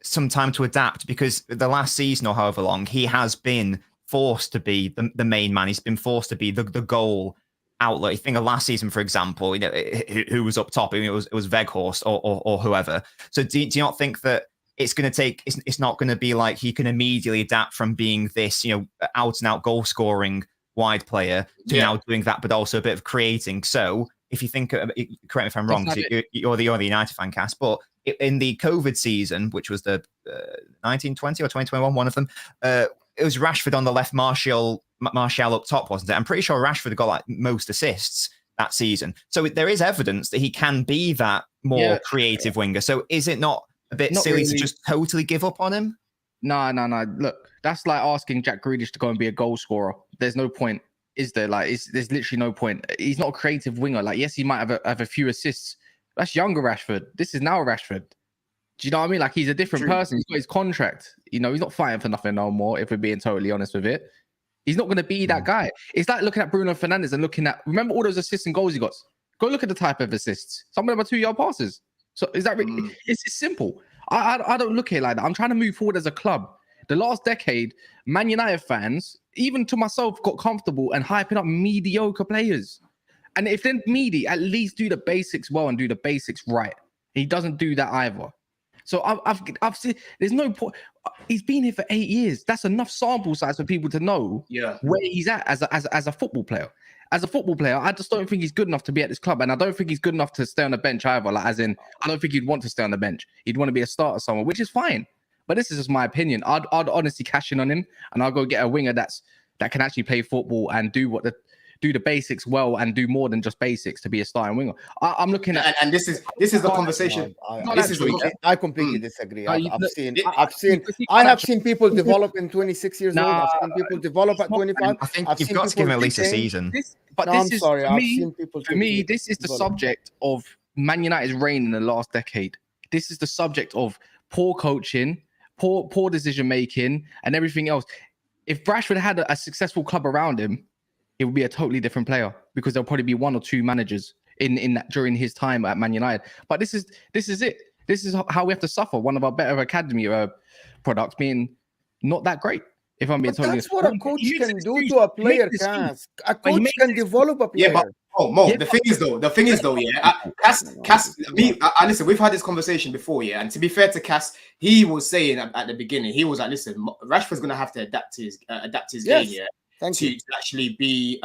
Speaker 2: some time to adapt? Because the last season or however long, he has been forced to be the main man. He's been forced to be the goal outlet. I think of last season, for example, who was up top? I mean, it was Weghorst or whoever. So do you not think that it's going to take, it's not going to be like he can immediately adapt from being this, out and out goal scoring wide player to now doing that, but also a bit of creating. So if you think, correct me if I'm wrong, you're the United fan, Cass, but in the COVID season, which was the 1920 or 2021, one of them, it was Rashford on the left, Martial up top, wasn't it? I'm pretty sure Rashford got like most assists that season. So there is evidence that he can be that more creative winger. So is it not a bit silly to just totally give up on him?
Speaker 1: No. Look, that's like asking Jack Grealish to go and be a goal scorer. There's no point, is there? Like, there's literally no point. He's not a creative winger. Like, yes, he might have a few assists. That's younger Rashford. This is now Rashford. Do you know what I mean? Like, he's a different person. He's got his contract. He's not fighting for nothing no more, if we're being totally honest with it. He's not going to be that guy. It's like looking at Bruno Fernandes and remember all those assists and goals he got? Go look at the type of assists. Some of them are 2-yard passes. So is that really? It's simple. I don't look at it like that. I'm trying to move forward as a club. The last decade, Man United fans, even to myself, got comfortable and hyping up mediocre players. And if they're meaty, at least do the basics well and do the basics right. He doesn't do that either. So I've seen there's no point. He's been here for 8 years. That's enough sample size for people to know where he's at as a football player. As a football player, I just don't think he's good enough to be at this club, and I don't think he's good enough to stay on the bench either. Like, as in, I don't think he'd want to stay on the bench. He'd want to be a starter somewhere, which is fine. But this is just my opinion. I'd honestly cash in on him, and I'll go get a winger that can actually play football and do the basics well and do more than just basics to be a starting winger. I'm looking at,
Speaker 4: and this is the conversation.
Speaker 3: I completely disagree. I have seen people develop in 26 years old. I've seen people develop at 25.
Speaker 2: I think you've got to give him at least a season.
Speaker 1: For me, this is the subject of Man United's reign in the last decade. This is the subject of poor coaching, poor decision making, and everything else. If Rashford had a successful club around him, it would be a totally different player because there'll probably be one or two managers in that during his time at Man United. But this is it. This is how we have to suffer. One of our better academy products being not that great. If I'm being
Speaker 3: But
Speaker 1: totally
Speaker 3: that's what a coach can do to a player, Cass. A coach can develop a player.
Speaker 4: Yeah, but Mo, the thing is though, yeah, Cass, listen, we've had this conversation before, yeah, and to be fair to Cass, he was saying at the beginning, he was like, listen, Rashford's gonna have to adapt his game, yeah, to actually be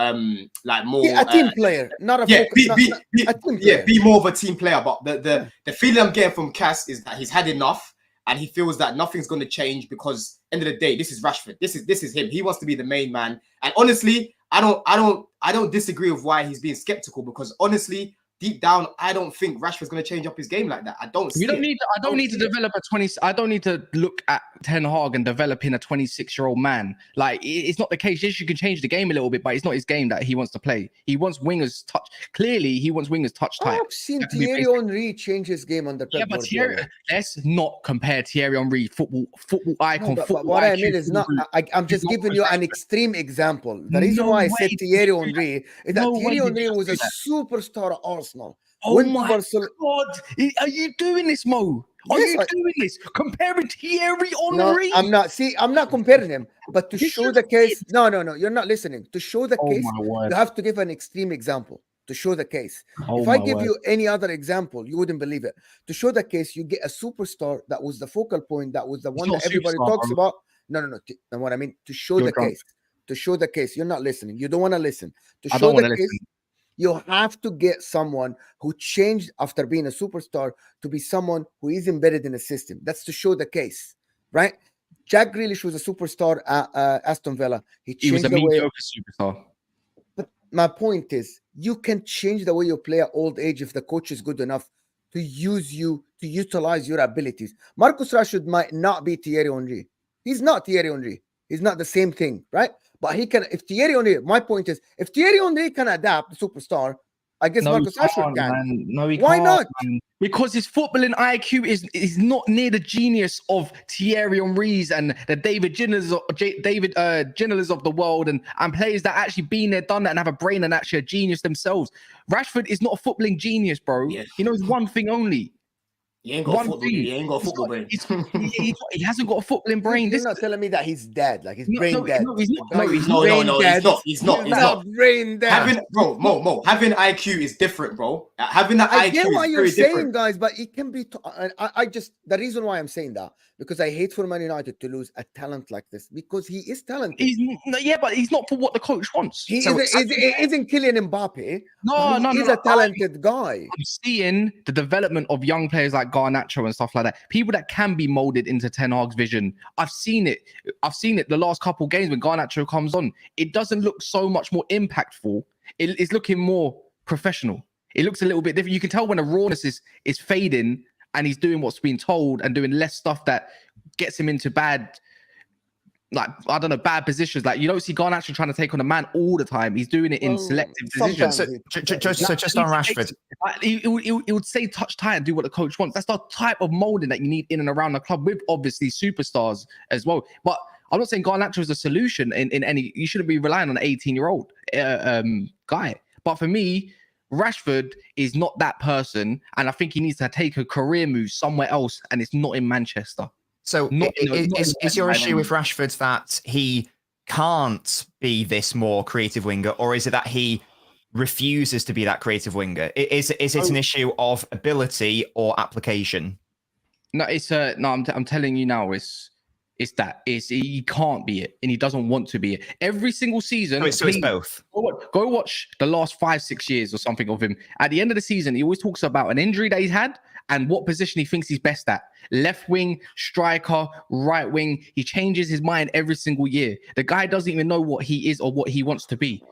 Speaker 4: like more
Speaker 3: a team player, not a
Speaker 4: be more of a team player. But the feeling I'm getting from Cass is that he's had enough. And he feels that nothing's going to change because, end of the day, this is Rashford. This is him. He wants to be the main man. And honestly, I don't disagree with why he's being skeptical because honestly, deep down, I don't think Rashford's going to change up his game like that. I don't need to
Speaker 1: develop a 20. I don't need to look at Ten Hag and developing a 26-year-old man. Like it's not the case. Yes, you can change the game a little bit, but it's not his game that he wants to play. He wants wingers touch. Clearly, he wants wingers touch type.
Speaker 3: I've seen Thierry Henry change his game under Pep Guardiola.
Speaker 1: Let's not compare Thierry Henry, football icon.
Speaker 3: No, but what I mean is not. I'm just giving you an extreme example. The reason why I said Thierry Henry is that Thierry Henry was a superstar at Arsenal.
Speaker 1: Oh my God! Are you doing this, Mo? Are you doing this? Comparing Thierry Henry?
Speaker 3: No, I'm not. See, I'm not comparing him, but to show the case. No, you're not listening. To show the case, you have to give an extreme example to show the case. If I give you any other example, you wouldn't believe it. To show the case, you get a superstar that was the focal point, that was the one that everybody talks about. No. And what I mean, to show the case. To show the case, you're not listening. You don't want to listen. To show the case. You have to get someone who changed after being a superstar to be someone who is embedded in the system. That's to show the case, right? Jack Grealish was a superstar at Aston Villa. He
Speaker 1: was a mediocre superstar.
Speaker 3: But my point is, you can change the way you play at old age if the coach is good enough to use you, to utilize your abilities. Marcus Rashford might not be Thierry Henry. He's not Thierry Henry. He's not the same thing, right? But he can. If Thierry Henry, my point is, if Thierry Henry can adapt the superstar, I guess Marcus Rashford can.
Speaker 1: Man. No, he
Speaker 3: Why
Speaker 1: can't,
Speaker 3: not?
Speaker 1: Man. Because his footballing IQ is not near the genius of Thierry Henry's and the David Ginners of the world and players that actually been there, done that, and have a brain and actually a genius themselves. Rashford is not a footballing genius, bro. Yeah. He knows one thing only.
Speaker 4: He ain't got a football brain.
Speaker 1: He hasn't got a footballing brain.
Speaker 3: You're not telling me that he's dead, like his brain dead.
Speaker 4: No, he's not. He's not
Speaker 3: brain dead.
Speaker 4: Mo, having IQ is different, bro. Having that IQ is very different. I get what you're saying,
Speaker 3: guys, but it can be. I just the reason why I'm saying that because I hate for Man United to lose a talent like this because he is talented.
Speaker 1: But he's not for what the coach wants.
Speaker 3: He isn't Kylian Mbappe. No, he's a talented guy.
Speaker 1: I'm seeing the development of young players like Garnacho and stuff like that. People that can be molded into Ten Hag's vision. I've seen it the last couple games when Garnacho comes on. It doesn't look so much more impactful. It's looking more professional. It looks a little bit different. You can tell when the rawness is fading and he's doing what's been told and doing less stuff that gets him into bad positions. Like you don't see Garnacho trying to take on a man all the time. He's doing it in selective decisions.
Speaker 2: So just on Rashford,
Speaker 1: he would say touch tight and do what the coach wants. That's the type of molding that you need in and around the club with obviously superstars as well. But I'm not saying Garnacho is a solution in any. You shouldn't be relying on an 18-year-old guy. But for me, Rashford is not that person, and I think he needs to take a career move somewhere else, and it's not in Manchester.
Speaker 2: So is your issue with Rashford that he can't be this more creative winger, or is it that he refuses to be that creative winger? Is it an issue of ability or application?
Speaker 1: No, I'm telling you now, he can't be it, and he doesn't want to be it. Every single season,
Speaker 2: so it's both.
Speaker 1: Go watch the last 5-6 years or something of him. At the end of the season, he always talks about an injury that he's had and what position he thinks he's best at. Left wing, striker, right wing. He changes his mind every single year. The guy doesn't even know what he is or what he wants to be.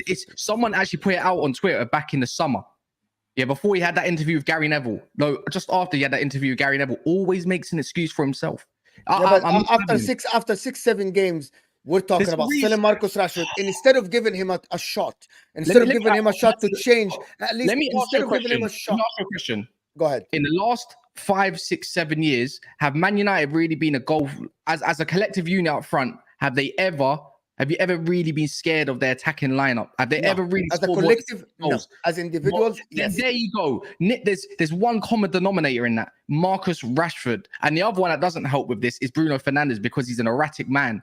Speaker 1: It's someone actually put it out on Twitter back in the summer. Yeah, before he had that interview with Gary Neville. No, just after he had that interview with Gary Neville, always makes an excuse for himself.
Speaker 3: After 6-7 games, we're talking about selling Marcus Rashford. And instead of giving him a shot, to change, at least instead of giving him a shot.
Speaker 1: Let me ask you a question.
Speaker 3: Go ahead.
Speaker 1: In the last 5, 6, 7 years, have Man United really been a goal as a collective unit up front? Have you ever really been scared of their attacking lineup? Have they
Speaker 3: No.
Speaker 1: ever really
Speaker 3: As a
Speaker 1: scored
Speaker 3: collective? No.
Speaker 1: goals?
Speaker 3: As individuals,
Speaker 1: Then
Speaker 3: yes.
Speaker 1: there you go. There's one common denominator in that: Marcus Rashford, and the other one that doesn't help with this is Bruno Fernandes because he's an erratic man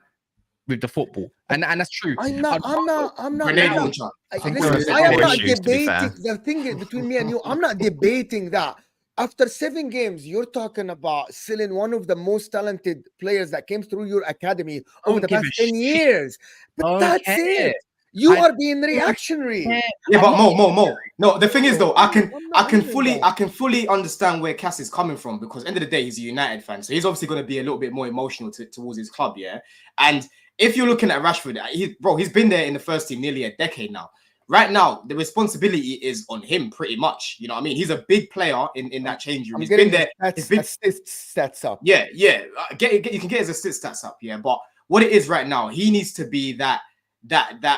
Speaker 1: with the football, and that's true.
Speaker 3: I'm not.
Speaker 4: Grenade
Speaker 3: I'm not-
Speaker 4: launcher.
Speaker 2: think
Speaker 3: listen,
Speaker 2: we're
Speaker 3: I am
Speaker 2: on
Speaker 3: not
Speaker 2: issues, to be fair.
Speaker 3: debating. The thing is, between me and you, I'm not debating that. After 7 games, you're talking about selling one of the most talented players that came through your academy over the
Speaker 1: give
Speaker 3: past
Speaker 1: a
Speaker 3: 10
Speaker 1: shit.
Speaker 3: years. But
Speaker 1: Don't
Speaker 3: that's
Speaker 1: care.
Speaker 3: it. You
Speaker 1: I
Speaker 3: are being reactionary.
Speaker 4: Yeah, but
Speaker 1: I'm not-
Speaker 4: Mo. No, the thing is though,
Speaker 3: I'm not hearing that.
Speaker 4: I can fully understand where Cass is coming from because end of the day, he's a United fan, so he's obviously going to be a little bit more emotional towards his club, yeah. And if you're looking at Rashford, he's been there in the first team nearly a decade now. Right now, the responsibility is on him pretty much. You know what I mean? He's a big player in that change room.
Speaker 3: I'm
Speaker 4: He's
Speaker 3: getting
Speaker 4: been there.
Speaker 3: his assist stats up.
Speaker 4: Yeah. You can get his assist stats up, yeah. But what it is right now, he needs to be that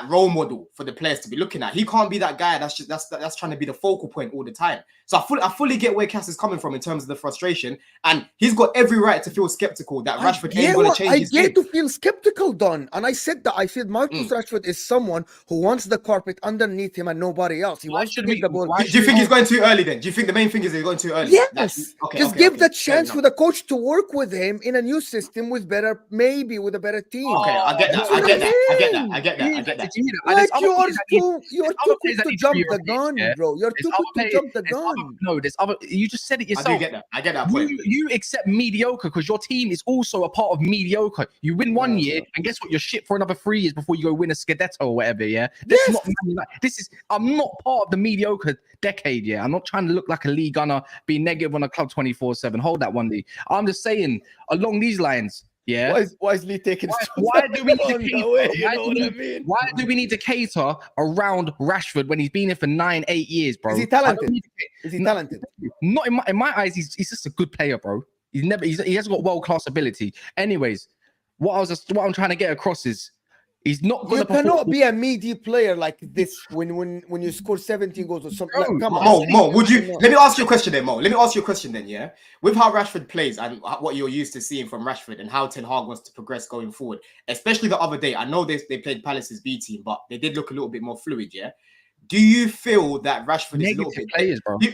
Speaker 4: role model for the players to be looking at. He can't be that guy that's trying to be the focal point all the time. So I fully get where Cass is coming from in terms of the frustration, and he's got every right to feel skeptical that Rashford ain't going to change his game.
Speaker 3: I get to feel skeptical, Don, and I said that I feel Marcus Rashford is someone who wants the carpet underneath him and nobody else. He wants to get the ball.
Speaker 4: Do you think he's going too early then? Do you think the main thing is he's going too early?
Speaker 3: Yes. Just give the chance for the coach to work with him in a new system with a better team.
Speaker 4: Okay, I get that. I get that.
Speaker 3: Like you're too quick to jump the gun, bro. You're too quick to jump the gun.
Speaker 1: There's other. You just said it yourself.
Speaker 4: I get that point.
Speaker 1: You accept mediocre because your team is also a part of mediocre. You win one year, and guess what? You're shit for another 3 years before you go win a Scudetto or whatever. Yeah, I'm not part of the mediocre decade. Yeah, I'm not trying to look like a league gunner, be negative on a club 24/7. Hold that one, Lee. I'm just saying along these lines. Yeah.
Speaker 3: Why is Lee taking?
Speaker 1: Why do we need to cater? Why do we need to cater around Rashford when he's been here for 9, 8 years, bro?
Speaker 3: Is he talented? Is he talented?
Speaker 1: Not in my eyes. He's just a good player, bro. He hasn't got world class ability. Anyways, what I'm trying to get across is he's not going to.
Speaker 3: You cannot be a media player like this when you score 17 goals or something. Like, come on,
Speaker 4: Mo, would you? Let me ask you a question then, Mo. Let me ask you a question then, yeah. With how Rashford plays and what you're used to seeing from Rashford and how Ten Hag wants to progress going forward, especially the other day. I know they played Palace's B team, but they did look a little bit more fluid, yeah. Do you feel that Rashford is a little bit
Speaker 1: players, bro?
Speaker 4: Do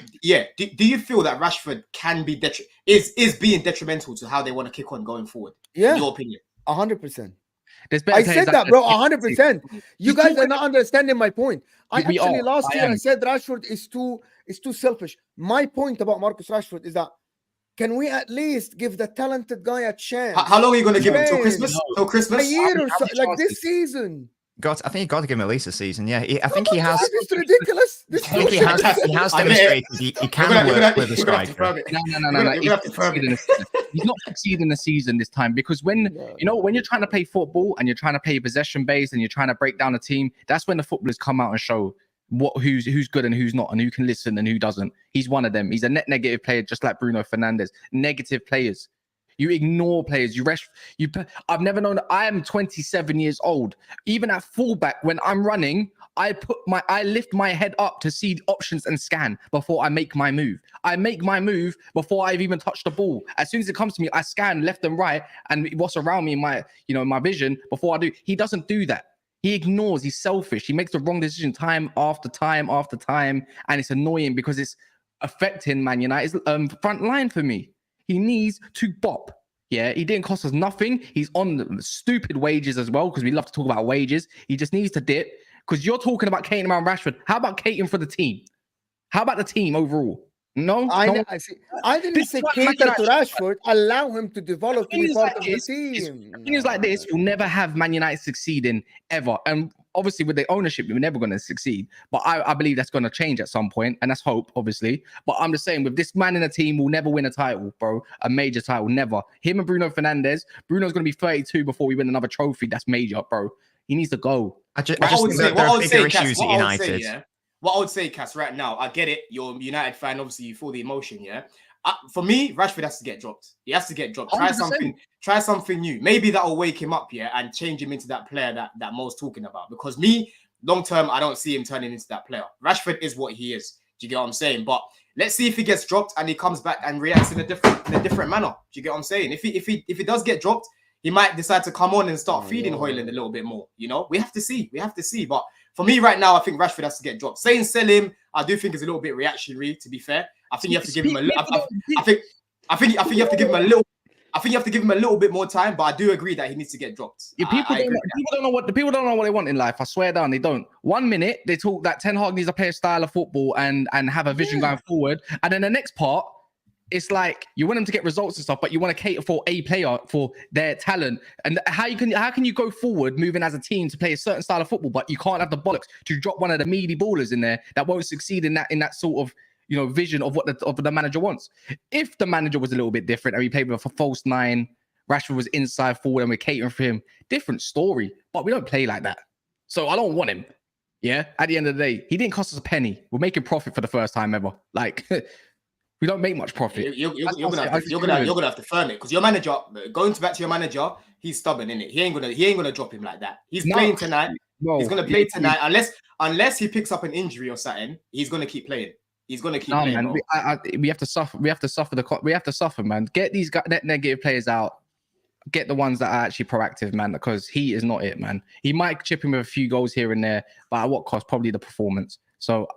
Speaker 4: you feel that Rashford can be is being detrimental to how they want to kick on going forward?
Speaker 3: Yeah,
Speaker 4: in your opinion,
Speaker 3: 100%.
Speaker 1: I
Speaker 3: said that, bro, 100%. You guys are not understanding my point. Last year I said Rashford is too selfish. My point about Marcus Rashford is that can we at least give the talented guy a chance?
Speaker 4: How long are you going to give him? Till Christmas? Till Christmas?
Speaker 3: A year or so, like this season.
Speaker 2: I think you got to give him at least a season. Yeah, I think he has.
Speaker 3: It's ridiculous.
Speaker 2: I think he has demonstrated he can work with a striker.
Speaker 1: No. He's not succeeding the season this time because when you're trying to play football and you're trying to play possession based and you're trying to break down a team, that's when the footballers come out and show who's good and who's not and who can listen and who doesn't. He's one of them. He's a net negative player, just like Bruno Fernandes. Negative players. You ignore players. I've never known. I am 27 years old. Even at fullback, when I'm running, I lift my head up to see options and scan before I make my move. I make my move before I've even touched the ball. As soon as it comes to me, I scan left and right and what's around me in my vision before I do. He doesn't do that. He ignores. He's selfish. He makes the wrong decision time after time after time, and it's annoying because it's affecting Man United's front line for me. He needs to bop. Yeah, he didn't cost us nothing. He's on stupid wages as well because we love to talk about wages. He just needs to dip because you're talking about catering around Rashford. How about catering for the team? How about the team overall? No,
Speaker 3: I didn't say cater to Rashford. Allow him to develop to be part of the team.
Speaker 1: Things like this, you'll never have Man United succeeding ever. And obviously, with the ownership, we're never going to succeed. But I believe that's going to change at some point, and that's hope, obviously. But I'm just saying, with this man in the team, we'll never win a title, bro. A major title, never. Him and Bruno Fernandes. Bruno's going to be 32 before we win another trophy. That's major, bro. He needs to go.
Speaker 2: I just think there are bigger issues at United.
Speaker 4: What I would say, Cass, right now, I get it. You're a United fan. Obviously, you feel the emotion, yeah? For me, Rashford has to get dropped. He has to get dropped.
Speaker 1: 100%.
Speaker 4: Try something new. Maybe that will wake him up, yeah, and change him into that player that Mo's talking about. Because me, long term, I don't see him turning into that player. Rashford is what he is. Do you get what I'm saying? But Let's see if he gets dropped and he comes back and reacts in a different manner. Do you get what I'm saying? If he does get dropped, he might decide to come on and start feeding Højlund a little bit more. You know, we have to see. But for me right now, I think Rashford has to get dropped. Saying sell him, I do think is a little bit reactionary. To be fair, I think you have to give him a little. I think you have to give him a little. I think you have to give him a little bit more time, but I do agree that he needs to get dropped.
Speaker 1: Yeah, people don't know what they want in life. I swear down, they don't. 1 minute they talk that Ten Hag needs to play a style of football and have a vision going forward, and then the next part, it's like you want them to get results and stuff, but you want to cater for a player for their talent. And how can you go forward moving as a team to play a certain style of football, but you can't have the bollocks to drop one of the meaty ballers in there that won't succeed in that sort of vision of what the manager wants. If the manager was a little bit different and we played with a false nine, Rashford was inside forward and we're catering for him, different story. But we don't play like that. So I don't want him. Yeah. At the end of the day, he didn't cost us a penny. We're making profit for the first time ever. Like we don't make much profit.
Speaker 4: You're gonna have to firm it because your manager, going back to your manager, he's stubborn, innit? He ain't gonna drop him like that. He's playing tonight. He's gonna play tonight unless he picks up an injury or something. He's gonna keep playing. He's going to keep playing. Man,
Speaker 1: we have to suffer. We have to suffer, man. Get these negative players out. Get the ones that are actually proactive, man, because he is not it, man. He might chip in with a few goals here and there, but at what cost? Probably the performance. So,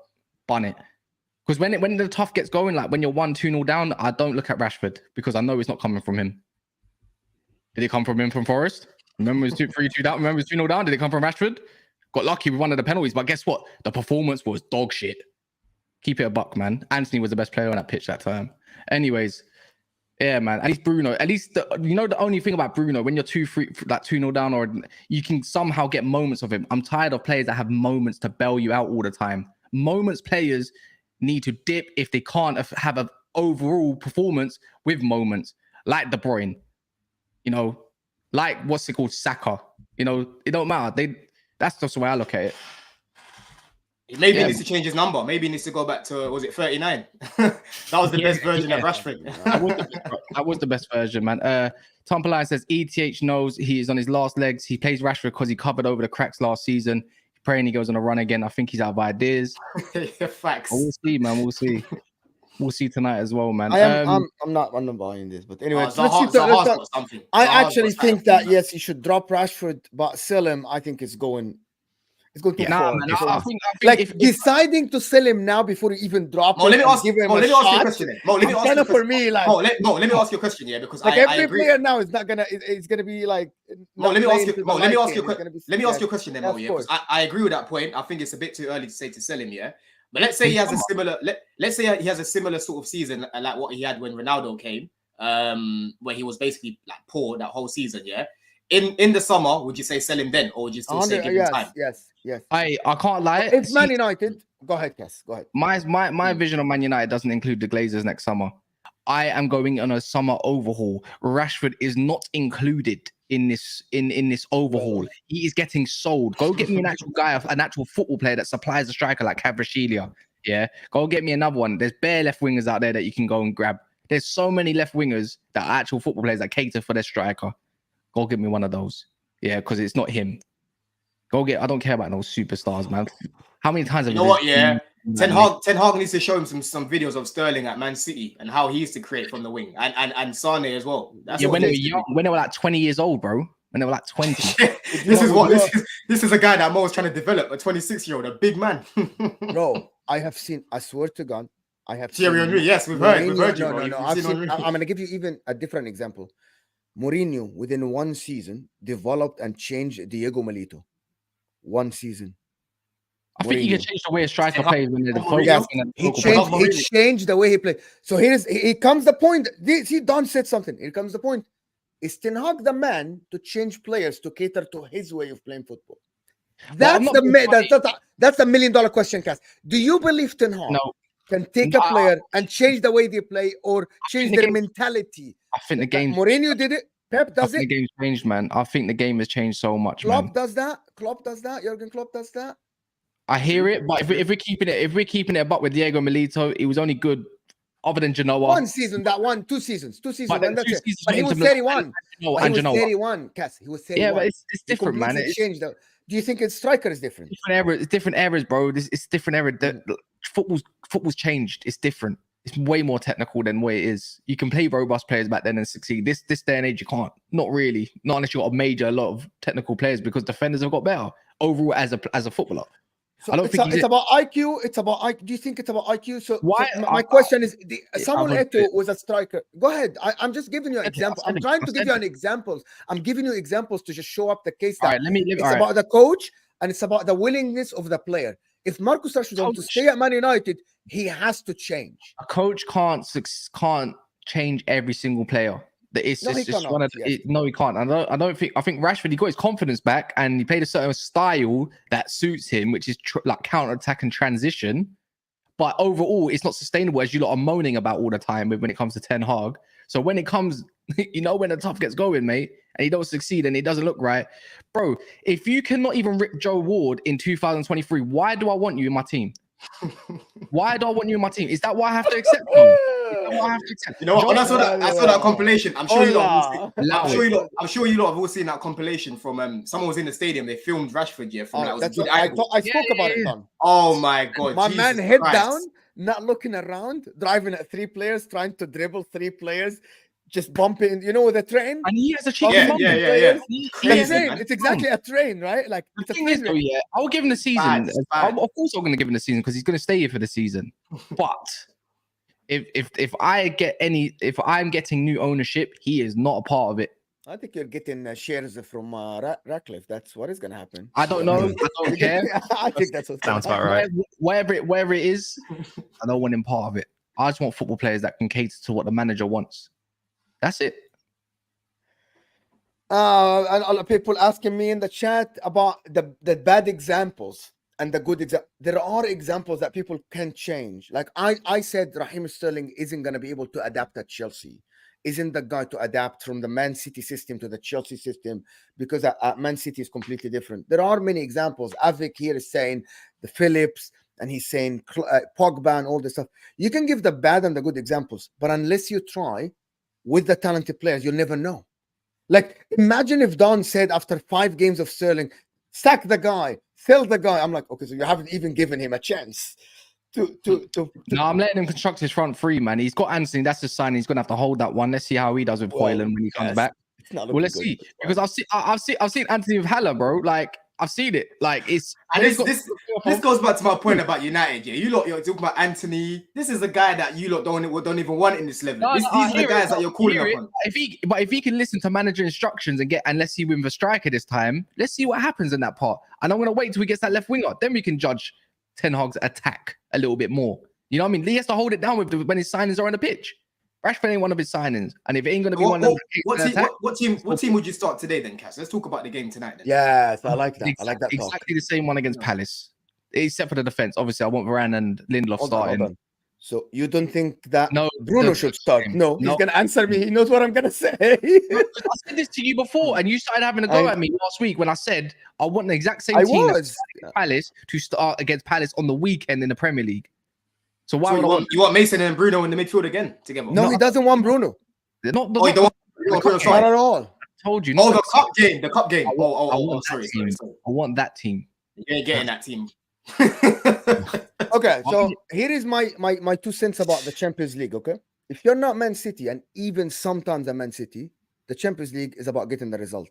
Speaker 1: bun it. Because when the tough gets going, like when you're 1-2-0 down, I don't look at Rashford because I know it's not coming from him. Did it come from him from Forest? Remember it was 3-2 down? Remember it was 2-0 down? Did it come from Rashford? Got lucky with one of the penalties, but guess what? The performance was dog shit. Keep it a buck, man. Anthony was the best player on that pitch that time. Anyways, yeah, man. At least Bruno. At least the only thing about Bruno, when you're 2-0 down, or you can somehow get moments of him. I'm tired of players that have moments to bail you out all the time. Moments players need to dip if they can't have an overall performance with moments, like De Bruyne. Like what's it called, Saka. It don't matter. That's just the way I look at it.
Speaker 4: Maybe he needs to change his number. Maybe he needs to go back to, was it 39? That was the best version of Rashford.
Speaker 1: That was the best version, man. Tom Polai says, ETH knows he is on his last legs. He plays Rashford because he covered over the cracks last season. Praying he goes on a run again. I think he's out of ideas.
Speaker 4: Facts.
Speaker 1: We'll see, man. We'll see. We'll see tonight as well, man.
Speaker 3: I'm not buying this, but anyway,
Speaker 4: something.
Speaker 3: I actually think that yes, he should drop Rashford, but sell him. I think it's going too far.
Speaker 1: Man, I think
Speaker 3: like deciding to sell him now before you even drop him.
Speaker 4: Let me ask you a question.
Speaker 3: For me, like
Speaker 4: let me ask you a question, yeah, because
Speaker 3: like
Speaker 4: I
Speaker 3: every
Speaker 4: agree.
Speaker 3: player now is not gonna. It's gonna be like.
Speaker 4: Let me ask you a question, then, Mo, yeah, because I agree with that point. I think it's a bit too early to say to sell him, yeah. But let's say he has a similar. Let's say he has a similar sort of season like what he had when Ronaldo came, where he was basically like poor that whole season, yeah. In the summer, would you say sell him then, or would you still say give him time?
Speaker 3: Yes.
Speaker 1: I can't lie.
Speaker 3: It's Man United. Go ahead, Cass. Go ahead.
Speaker 1: My vision of Man United doesn't include the Glazers next summer. I am going on a summer overhaul. Rashford is not included in this overhaul. He is getting sold. Go get me an actual guy, an actual football player that supplies a striker like Kvaratskhelia. Yeah, go get me another one. There's bare left wingers out there that you can go and grab. There's so many left wingers that are actual football players that cater for their striker. Go get me one of those. Yeah, because it's not him. I don't care about those superstars, man. How many times have
Speaker 4: you know what? Yeah, Ten Hag needs to show him some videos of Sterling at Man City and how he used to create from the wing, and Sane as well. That's
Speaker 1: when they were young, when they were like 20 years old, bro. When they were like 20.
Speaker 4: This is a guy that Mo was trying to develop, a 26-year-old, a big man.
Speaker 3: Bro, I have seen. I swear to God, I have
Speaker 4: Thierry Henry. Yes, we've heard you.
Speaker 3: No. I'm gonna give you even a different example. Mourinho, within one season, developed and changed Diego Milito. One season.
Speaker 1: I think you can change the way a striker plays when they're the focus.
Speaker 3: Yes, he changed the way he played. So here comes the point. See, Don said something. Here comes the point. Is Ten Hag the man to change players to cater to his way of playing football? That's the $1 million question, Cass. Do you believe Ten Hag can take a player and change the way they play or change their mentality?
Speaker 1: I think the game.
Speaker 3: Mourinho did it. Pep does it.
Speaker 1: The game's changed, man. I think the game has changed so much,
Speaker 3: Klopp
Speaker 1: man.
Speaker 3: does that. Jurgen Klopp does that.
Speaker 1: I hear it, but if we're keeping it up with Diego Milito, he was only good other than Genoa.
Speaker 3: One season, two seasons. But he was 31. He was 31, Cass. He was 31.
Speaker 1: Yeah, but it's different, man.
Speaker 3: It's changed. Do you think its striker is different?
Speaker 1: It's different eras, bro. It's different era. Football's changed. It's different. It's way more technical than what it is. You can play robust players back then and succeed. This day and age, you can't. Not really. Not unless you got a lot of technical players, because defenders have got better overall as a footballer.
Speaker 3: So
Speaker 1: I don't think
Speaker 3: it's about IQ. It's about IQ. Do you think it's about IQ? So,
Speaker 1: Why?
Speaker 3: my question is: Samuel
Speaker 1: I
Speaker 3: Eto'o was a striker. Go ahead. I'm just giving you an example. I'm trying to give you an examples. I'm giving you examples to just show up the case that it's about the coach and it's about the willingness of the player. If Marcus Rashford wants to stay at Man United, he has to change.
Speaker 1: A coach can't change every single player. It's just one of no, he can't. I think Rashford, he got his confidence back and he played a certain style that suits him, which is like counter-attack and transition. But overall, it's not sustainable, as you lot are moaning about all the time when it comes to Ten Hag. So when it comes, when the tough gets going, mate, and he don't succeed and it doesn't look right, bro, if you cannot even rip Joe Ward in 2023, why do I want you in my team? Why do I want you in my team? Is that why I have to accept you?
Speaker 4: You know what? When I saw that compilation, I'm sure you lot have all seen that compilation from someone was in the stadium. They filmed Rashford,
Speaker 3: I spoke about it, Don.
Speaker 4: Oh my god,
Speaker 3: my man head down, not looking around, driving at 3 players, trying to dribble 3 players, just bumping, with a train.
Speaker 1: And he has a cheeky
Speaker 3: yeah. It's exactly a train, right? Like
Speaker 1: the thing is, though, I'll give him the season. Of course, I'm going to give him the season because he's going to stay here for the season. But if I'm getting new ownership, he is not a part of it.
Speaker 3: I think you're getting shares from Ratcliffe. That's what is going to happen.
Speaker 1: I don't know. I don't care.
Speaker 3: I think that's what
Speaker 2: sounds about right.
Speaker 1: Wherever it is, I don't want him part of it. I just want football players that can cater to what the manager wants. That's it.
Speaker 3: And a lot of people asking me in the chat about the bad examples and the good examples. There are examples that people can change. Like I said, Raheem Sterling isn't going to be able to adapt at Chelsea. Isn't the guy to adapt from the Man City system to the Chelsea system, because Man City is completely different. There are many examples. Avik here is saying the Phillips, and he's saying Pogba and all this stuff. You can give the bad and the good examples, but unless you try with the talented players, you'll never know. Like, imagine if Don said after 5 games of Sterling, sack the guy, sell the guy. I'm like, okay, so you haven't even given him a chance to.
Speaker 1: No, I'm letting him construct his front 3, man. He's got Anthony. That's the sign. He's gonna have to hold that one. Let's see how he does with Hoyland when he comes back. Well, let's see, because I've seen Anthony with Haller, bro. Like, I've seen it. Like, it's
Speaker 4: and this goes back to my point about United. Yeah, you're talking about Anthony. This is a guy that you lot don't even want in this level. These are the guys that you're calling upon.
Speaker 1: If he can listen to manager instructions and let's see with a striker this time. Let's see what happens in that part. And I'm gonna wait till he gets that left winger. Then we can judge Ten Hag's attack a little bit more. You know what I mean? He has to hold it down when his signings are on the pitch. Rashford ain't one of his signings, and if it ain't going to be one of them,
Speaker 4: what team would you start today then, Cass? Let's talk about the game tonight then.
Speaker 3: Yes, I like that. I like that.
Speaker 1: Exactly the same one against Palace, except for the defense. Obviously, I want Varane and Lindelof starting.
Speaker 3: Hold on. So you don't think that Bruno should start? No, he's going to answer me. He knows what I'm going to say.
Speaker 1: I said this to you before, and you started having a go at me last week when I said I want the exact same team as Palace to start against Palace on the weekend in the Premier League. So why
Speaker 4: you want Mason and Bruno in the midfield again together?
Speaker 3: No, he doesn't want Bruno.
Speaker 1: They're not.
Speaker 4: You don't want Bruno.
Speaker 3: Not at all.
Speaker 1: I told you.
Speaker 4: The cup game. Sorry.
Speaker 1: I want that team.
Speaker 4: You ain't getting that team.
Speaker 3: Okay, so here is my 2 cents about the Champions League. Okay, if you're not Man City, and even sometimes a Man City, the Champions League is about getting the result.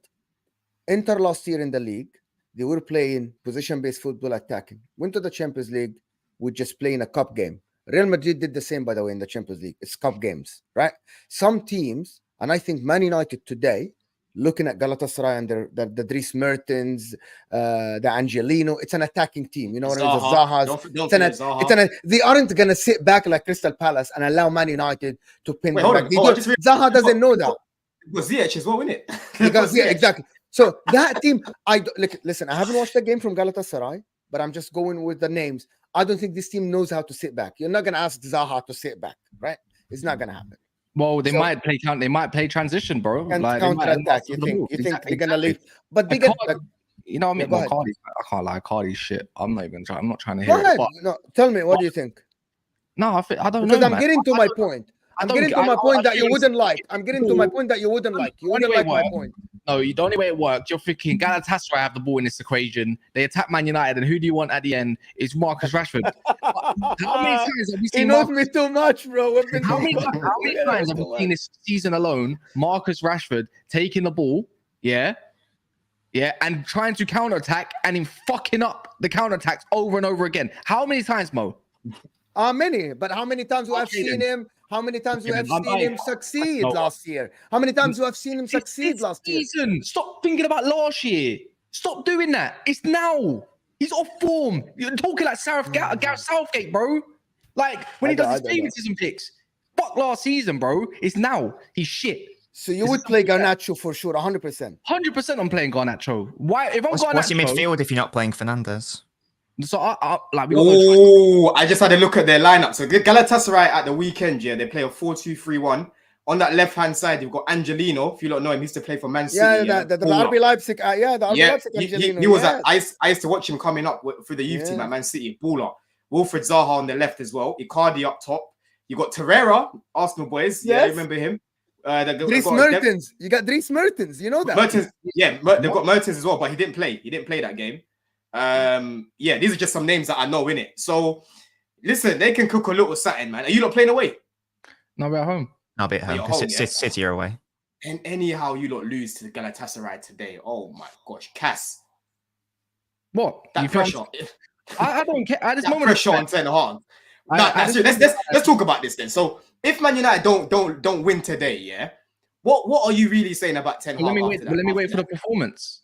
Speaker 3: Inter last year in the league, they were playing position-based football, attacking. Went to the Champions League with just playing a cup game. Real Madrid did the same, by the way, in the Champions League. It's cup games, right? Some teams, and I think Man United today, looking at Galatasaray and the Dries Mertens, the Angelino, it's an attacking team. You know what I mean? They aren't going to sit back like Crystal Palace and allow Man United to pin them back. Zaha doesn't know that.
Speaker 4: It was Ziyech as well, isn't it?
Speaker 3: Yeah, exactly. So that team, listen, I haven't watched the game from Galatasaray, but I'm just going with the names. I don't think this team knows how to sit back. You're not going to ask Zaha to sit back, right? It's not going to happen.
Speaker 1: Well, they might play transition, bro.
Speaker 3: Like counter attack. You think they're going to leave? But they
Speaker 1: you know what I mean? Well, I can't lie. Cardi's shit. I'm not trying to
Speaker 3: hear
Speaker 1: it.
Speaker 3: But, no, tell me, what do you think?
Speaker 1: No, I don't know.
Speaker 3: Because I'm getting to my point. I'm getting to my point that you wouldn't like. I'm getting to my point that you wouldn't like. You wouldn't like my point.
Speaker 1: No, the only way it worked, you're thinking Galatasaray have the ball in this equation. They attack Man United, and who do you want at the end? It's Marcus Rashford. How many times have we
Speaker 3: He
Speaker 1: seen
Speaker 3: knows
Speaker 1: Marcus?
Speaker 3: me too much, bro. We've been
Speaker 1: How
Speaker 3: too
Speaker 1: many,
Speaker 3: much.
Speaker 1: how many times have we seen this season alone? Marcus Rashford taking the ball, yeah, and trying to counterattack and him fucking up the counterattacks over and over again. How many times, Mo?
Speaker 3: Many, but how many times we have
Speaker 1: Okay,
Speaker 3: seen
Speaker 1: then.
Speaker 3: him? How many times we
Speaker 1: Okay,
Speaker 3: have
Speaker 1: then.
Speaker 3: seen him succeed
Speaker 1: No.
Speaker 3: last year? How many times we have seen him succeed
Speaker 1: This
Speaker 3: last year?
Speaker 1: season. Stop thinking about last year. Stop doing that. It's now. He's off form. You're talking like Gareth Southgate, bro. Like when he does his favoritism picks. Fuck last season, bro. It's now. He's shit.
Speaker 3: So you would play Garnacho for sure, 100%.
Speaker 1: 100% I'm playing Garnacho. Why? If I'm
Speaker 2: What's your
Speaker 1: Garnacho,
Speaker 2: midfield if you're not playing Fernandes?
Speaker 1: so I like we got
Speaker 4: Oh, I just had a look at their lineup. So Galatasaray at the weekend, yeah, they play a 4-2-3-1. On that left-hand side, you've got Angelino. If you don't know him, he used to play for Man City.
Speaker 3: Yeah, the RB Leipzig. The RB Leipzig. Angelino,
Speaker 4: he was. I used to watch him coming up through the youth team at Man City. Baller. Wilfred Zaha on the left as well. Icardi up top. You got Torreira, Arsenal boys. Yeah, remember him.
Speaker 3: Dries Mertens. You got Dries Mertens. You know that.
Speaker 4: Mertens. Yeah, they've got Mertens as well, but he didn't play. He didn't play that game. Yeah, these are just some names that I know in it. So listen, they can cook a little something, man. Are you not playing away?
Speaker 1: No, we're at home.
Speaker 2: I'll be at home.
Speaker 4: Home,
Speaker 2: City are away.
Speaker 4: And anyhow, you lot lose to the Galatasaray today. Oh my gosh, Cass.
Speaker 1: What?
Speaker 4: That
Speaker 1: You
Speaker 4: pressure.
Speaker 1: I don't care. At this
Speaker 4: That
Speaker 1: moment,
Speaker 4: pressure on Ten Hag. Let's talk about this then. So if Man United don't win today, yeah, what are you really saying about Ten Hag?
Speaker 1: Let me wait for the performance.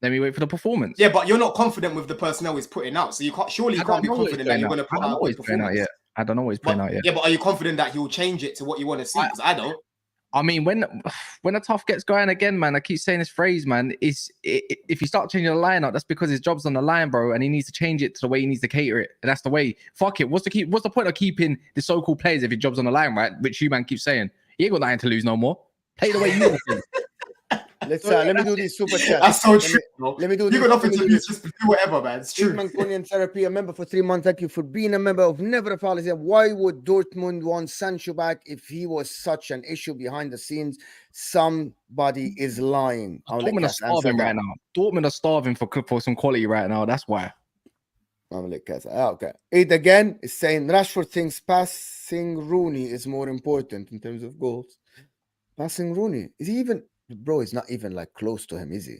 Speaker 1: Let me wait for the performance.
Speaker 4: Yeah, but you're not confident with the personnel he's putting out, so you can't be confident that you're going to put out a good performance.
Speaker 1: I don't know what he's playing out yet.
Speaker 4: Yeah, but are you confident that he'll change it to what you want to see? Because I don't.
Speaker 1: I mean, when the tough gets going again, man, I keep saying this phrase, man. If you start changing the lineup, that's because his job's on the line, bro, and he needs to change it to the way he needs to cater it. And that's the way. Fuck it. What's the point of keeping the so-called players if your job's on the line, right? Which you man keeps saying. You ain't got nothing to lose no more. Play the way you want to.
Speaker 3: Let me do these super chats.
Speaker 4: That's so true.
Speaker 3: Let me do.
Speaker 4: You got nothing to lose. Just do whatever, man. It's true.
Speaker 3: Mancunian therapy. A member for 3 months. Thank you for being a member of Never a Fallacy. Why would Dortmund want Sancho back if he was such an issue behind the scenes? Somebody is lying.
Speaker 1: Dortmund are starving right now. Dortmund are starving for some quality right now. That's why.
Speaker 3: Okay. It again is saying Rashford thinks passing Rooney is more important in terms of goals. Passing Rooney, is he even? Bro, he's not even like close to him, is he?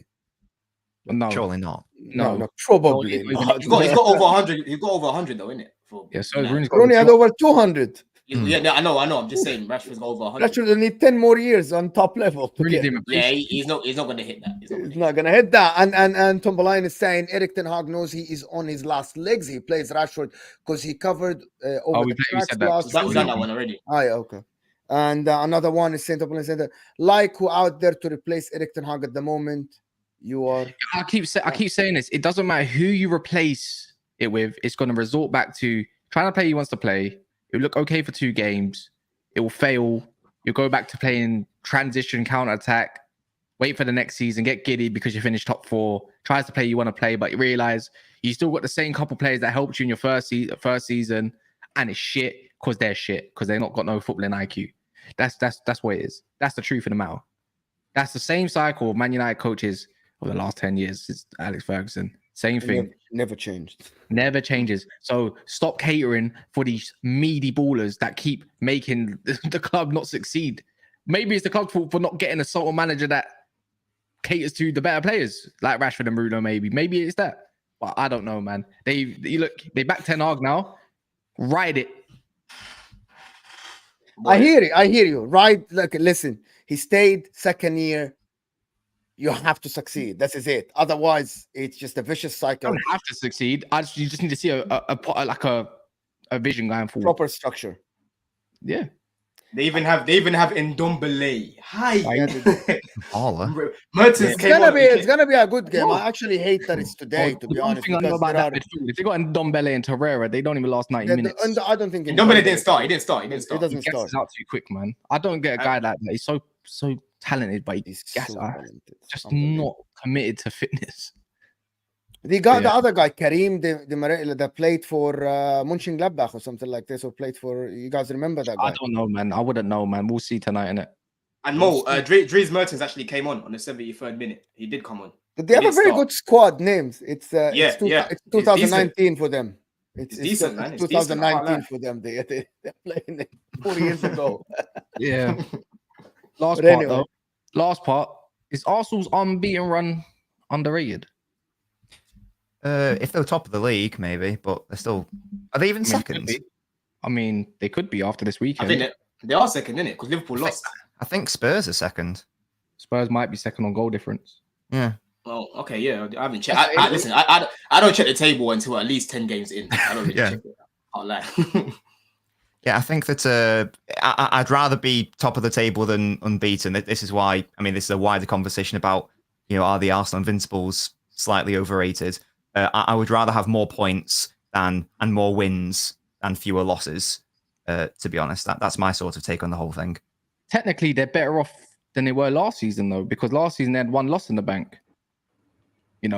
Speaker 2: No, surely not.
Speaker 3: No, probably.
Speaker 4: He's got over 100. He's got over 100 though, isn't it?
Speaker 1: Yeah, so Rooney's
Speaker 3: Rooney had over 200.
Speaker 4: Yeah, I know. I'm just saying, Rashford's got over 100.
Speaker 3: Rashford will need 10 more years on top level.
Speaker 4: Yeah, he's not going to hit that.
Speaker 3: He's not going to hit that. And Tomboline is saying Eric Ten Hag knows he is on his last legs. He plays Rashford because he covered over the tracks last
Speaker 4: season. We've done that one already.
Speaker 3: Oh, yeah, okay. And another one is saying, like who out there to replace Eric Ten Hag at the moment? You are.
Speaker 1: I keep saying this. It doesn't matter who you replace it with. It's going to resort back to trying to play he wants to play. It'll look okay for 2 games. It will fail. You'll go back to playing transition, counter-attack, wait for the next season, get giddy because you finished top 4, tries to play you want to play, but you realize you still got the same couple players that helped you in your first season, and it's shit because they're shit, because they've not got no footballing IQ. That's what it is. That's the truth of the matter. That's the same cycle of Man United coaches over the last 10 years since Alex Ferguson. Same thing.
Speaker 3: Never changed.
Speaker 1: Never changes. So stop catering for these meaty ballers that keep making the club not succeed. Maybe it's the club's fault for not getting a sort of manager that caters to the better players, like Rashford and Bruno. Maybe it's that. But I don't know, man. They back Ten Hag now. Ride it.
Speaker 3: I hear you. Right? Look, listen. He stayed second year. You have to succeed. This is it. Otherwise, it's just a vicious cycle.
Speaker 1: You don't have to succeed. You just need to see a vision going forward.
Speaker 3: Proper structure.
Speaker 1: Yeah.
Speaker 4: They even have Ndombele. Hi.
Speaker 3: Mertens it's gonna be a good game. I actually hate that it's today, to be honest.
Speaker 1: If they got Ndombele and Torreira, they don't even last 90 minutes.
Speaker 3: And I don't think
Speaker 4: Ndombele didn't start. He doesn't
Speaker 1: He
Speaker 4: start.
Speaker 1: gasses out too quick, man. I don't get a guy like that. He's so talented, but he's just not committed to fitness.
Speaker 3: They got the other guy, Karim that played for Mönchengladbach or something like this, or played for. You guys remember that guy?
Speaker 1: I don't know, man. I wouldn't know, man. We'll see tonight, innit?
Speaker 4: And Mo, Dries Mertens actually came on the 73rd minute. He did come on.
Speaker 3: They have a very good squad names. It's 2019 for them. It's
Speaker 4: decent, man.
Speaker 3: It's
Speaker 4: It's decent, I can't
Speaker 3: 2019
Speaker 4: lie.
Speaker 3: for them. They're playing it 4 years ago.
Speaker 1: Yeah. Last
Speaker 3: But
Speaker 1: part
Speaker 3: anyway.
Speaker 1: though. Last part is Arsenal's unbeaten run underrated.
Speaker 2: If they're top of the league, maybe, but they're still. Are they even second?
Speaker 1: I mean, they could be after this
Speaker 4: I
Speaker 1: weekend.
Speaker 4: think they are second, innit? Because Liverpool lost.
Speaker 2: I think Spurs are second.
Speaker 1: Spurs might be second on goal difference.
Speaker 2: Yeah.
Speaker 4: Well, okay, yeah. I haven't checked. Listen, I don't check the table until at least 10 games in. I don't really check it. I'll lie.
Speaker 2: Yeah, I think that I'd rather be top of the table than unbeaten. This is why. I mean, this is a wider conversation about, are the Arsenal Invincibles slightly overrated? I would rather have more points and more wins and fewer losses. To be honest, that's my sort of take on the whole thing.
Speaker 1: Technically, they're better off than they were last season, though, because last season they had one loss in the bank.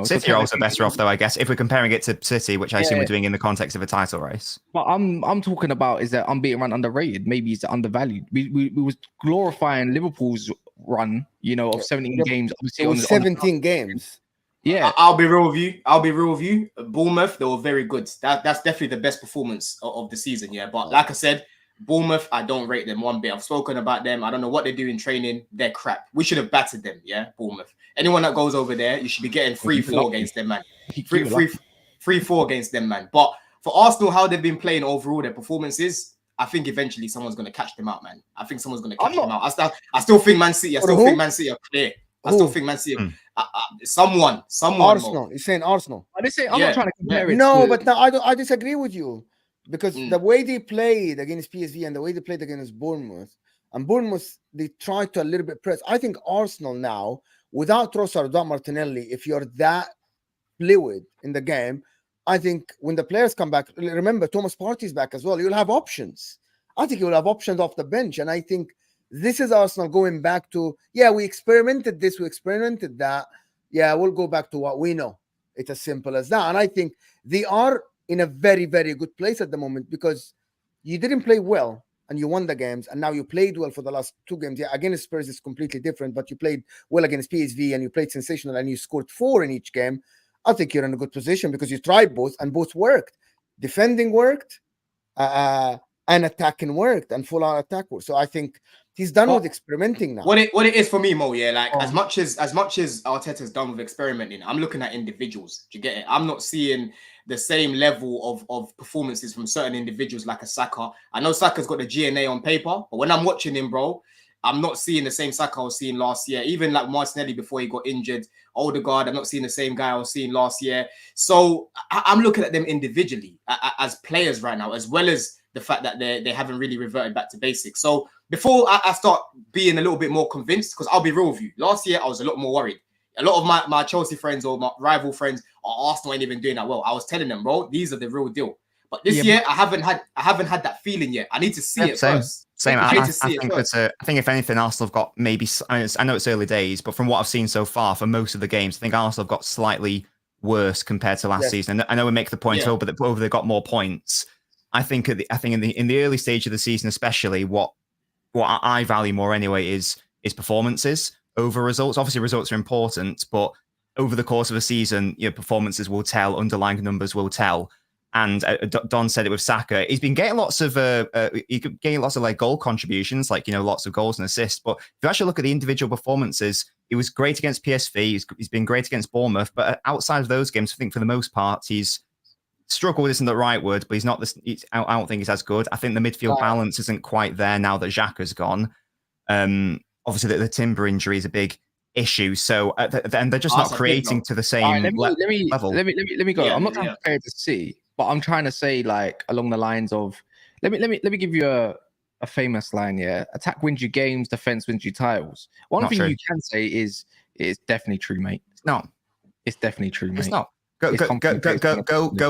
Speaker 2: City are also better off, though, I guess, if we're comparing it to City, which I assume we're doing in the context of a title race.
Speaker 1: But I'm talking about is that unbeaten run underrated? Maybe it's undervalued. We was glorifying Liverpool's run, of 17 games. Obviously,
Speaker 3: It was 17 games.
Speaker 1: Yeah,
Speaker 4: I'll be real with you. Bournemouth, they were very good. That's definitely the best performance of the season. Yeah, but like I said, Bournemouth, I don't rate them one bit. I've spoken about them. I don't know what they do in training. They're crap. We should have battered them. Yeah, Bournemouth. Anyone that goes over there, you should be getting 3-4 against them, man. 3-4 against them, man. But for Arsenal, how they've been playing overall, their performances, I think eventually someone's going to catch them out, man. I think someone's going to catch them out. I still think Man City. I still think Man City are clear. I still think Man City. Someone.
Speaker 3: Arsenal.
Speaker 4: More.
Speaker 3: You're saying Arsenal.
Speaker 1: I'm not trying to compare it.
Speaker 3: No, but no, I disagree with you because the way they played against PSV and the way they played against Bournemouth, and Bournemouth, they tried to a little bit press. I think Arsenal now, without Trossard, without Martinelli, if you're that fluid in the game, I think when the players come back, remember Thomas Partey's back as well. You'll have options. I think you'll have options off the bench, and I think this is Arsenal going back to, we experimented this, we experimented that. Yeah, we'll go back to what we know. It's as simple as that. And I think they are in a very, very good place at the moment because you didn't play well and you won the games, and now you played well for the last 2 games. Yeah, against Spurs is completely different, but you played well against PSV and you played sensational and you scored 4 in each game. I think you're in a good position because you tried both and both worked. Defending worked, and attacking worked, and full-on attack worked. So I think he's done with experimenting now.
Speaker 4: What it is for me, Mo, as much as Arteta's done with experimenting, I'm looking at individuals. Do you get it? I'm not seeing the same level of performances from certain individuals like a Saka. I know Saka's got the GNA on paper, but when I'm watching him, bro, I'm not seeing the same Saka I was seeing last year. Even like Martinelli before he got injured, Odegaard, I'm not seeing the same guy I was seeing last year. So I'm looking at them individually as players right now, as well as the fact that they haven't really reverted back to basics. So before I start being a little bit more convinced, because I'll be real with you, last year I was a lot more worried. A lot of my Chelsea friends or my rival friends, Arsenal ain't even doing that well. I was telling them, bro, these are the real deal. But this year I haven't had that feeling yet. I need to see it first.
Speaker 2: Same. I think if anything, Arsenal have got maybe. I know it's early days, but from what I've seen so far, for most of the games, I think Arsenal have got slightly worse compared to last season. And I know we make the point over they got more points. I think in the early stage of the season, especially, what I value more anyway is performances over results. Obviously, results are important, but over the course of a season, performances will tell, underlying numbers will tell. And Don said it with Saka. He's been getting lots of like goal contributions, like lots of goals and assists. But if you actually look at the individual performances, he was great against PSV. He's been great against Bournemouth. But outside of those games, I think for the most part, he's struggled isn't the right word, but he's not this. I don't think he's as good. I think the midfield balance isn't quite there now that Xhaka's gone. Obviously, the Timber injury is a big issue. So and they're just not creating to the same level.
Speaker 1: Let me go. I'm not trying to compare it to City, but I'm trying to say like along the lines of let me give you a famous line. Yeah, attack wins you games, defense wins you titles. One thing you can say is it's definitely true, mate. It's definitely true, mate.
Speaker 2: It's not. Go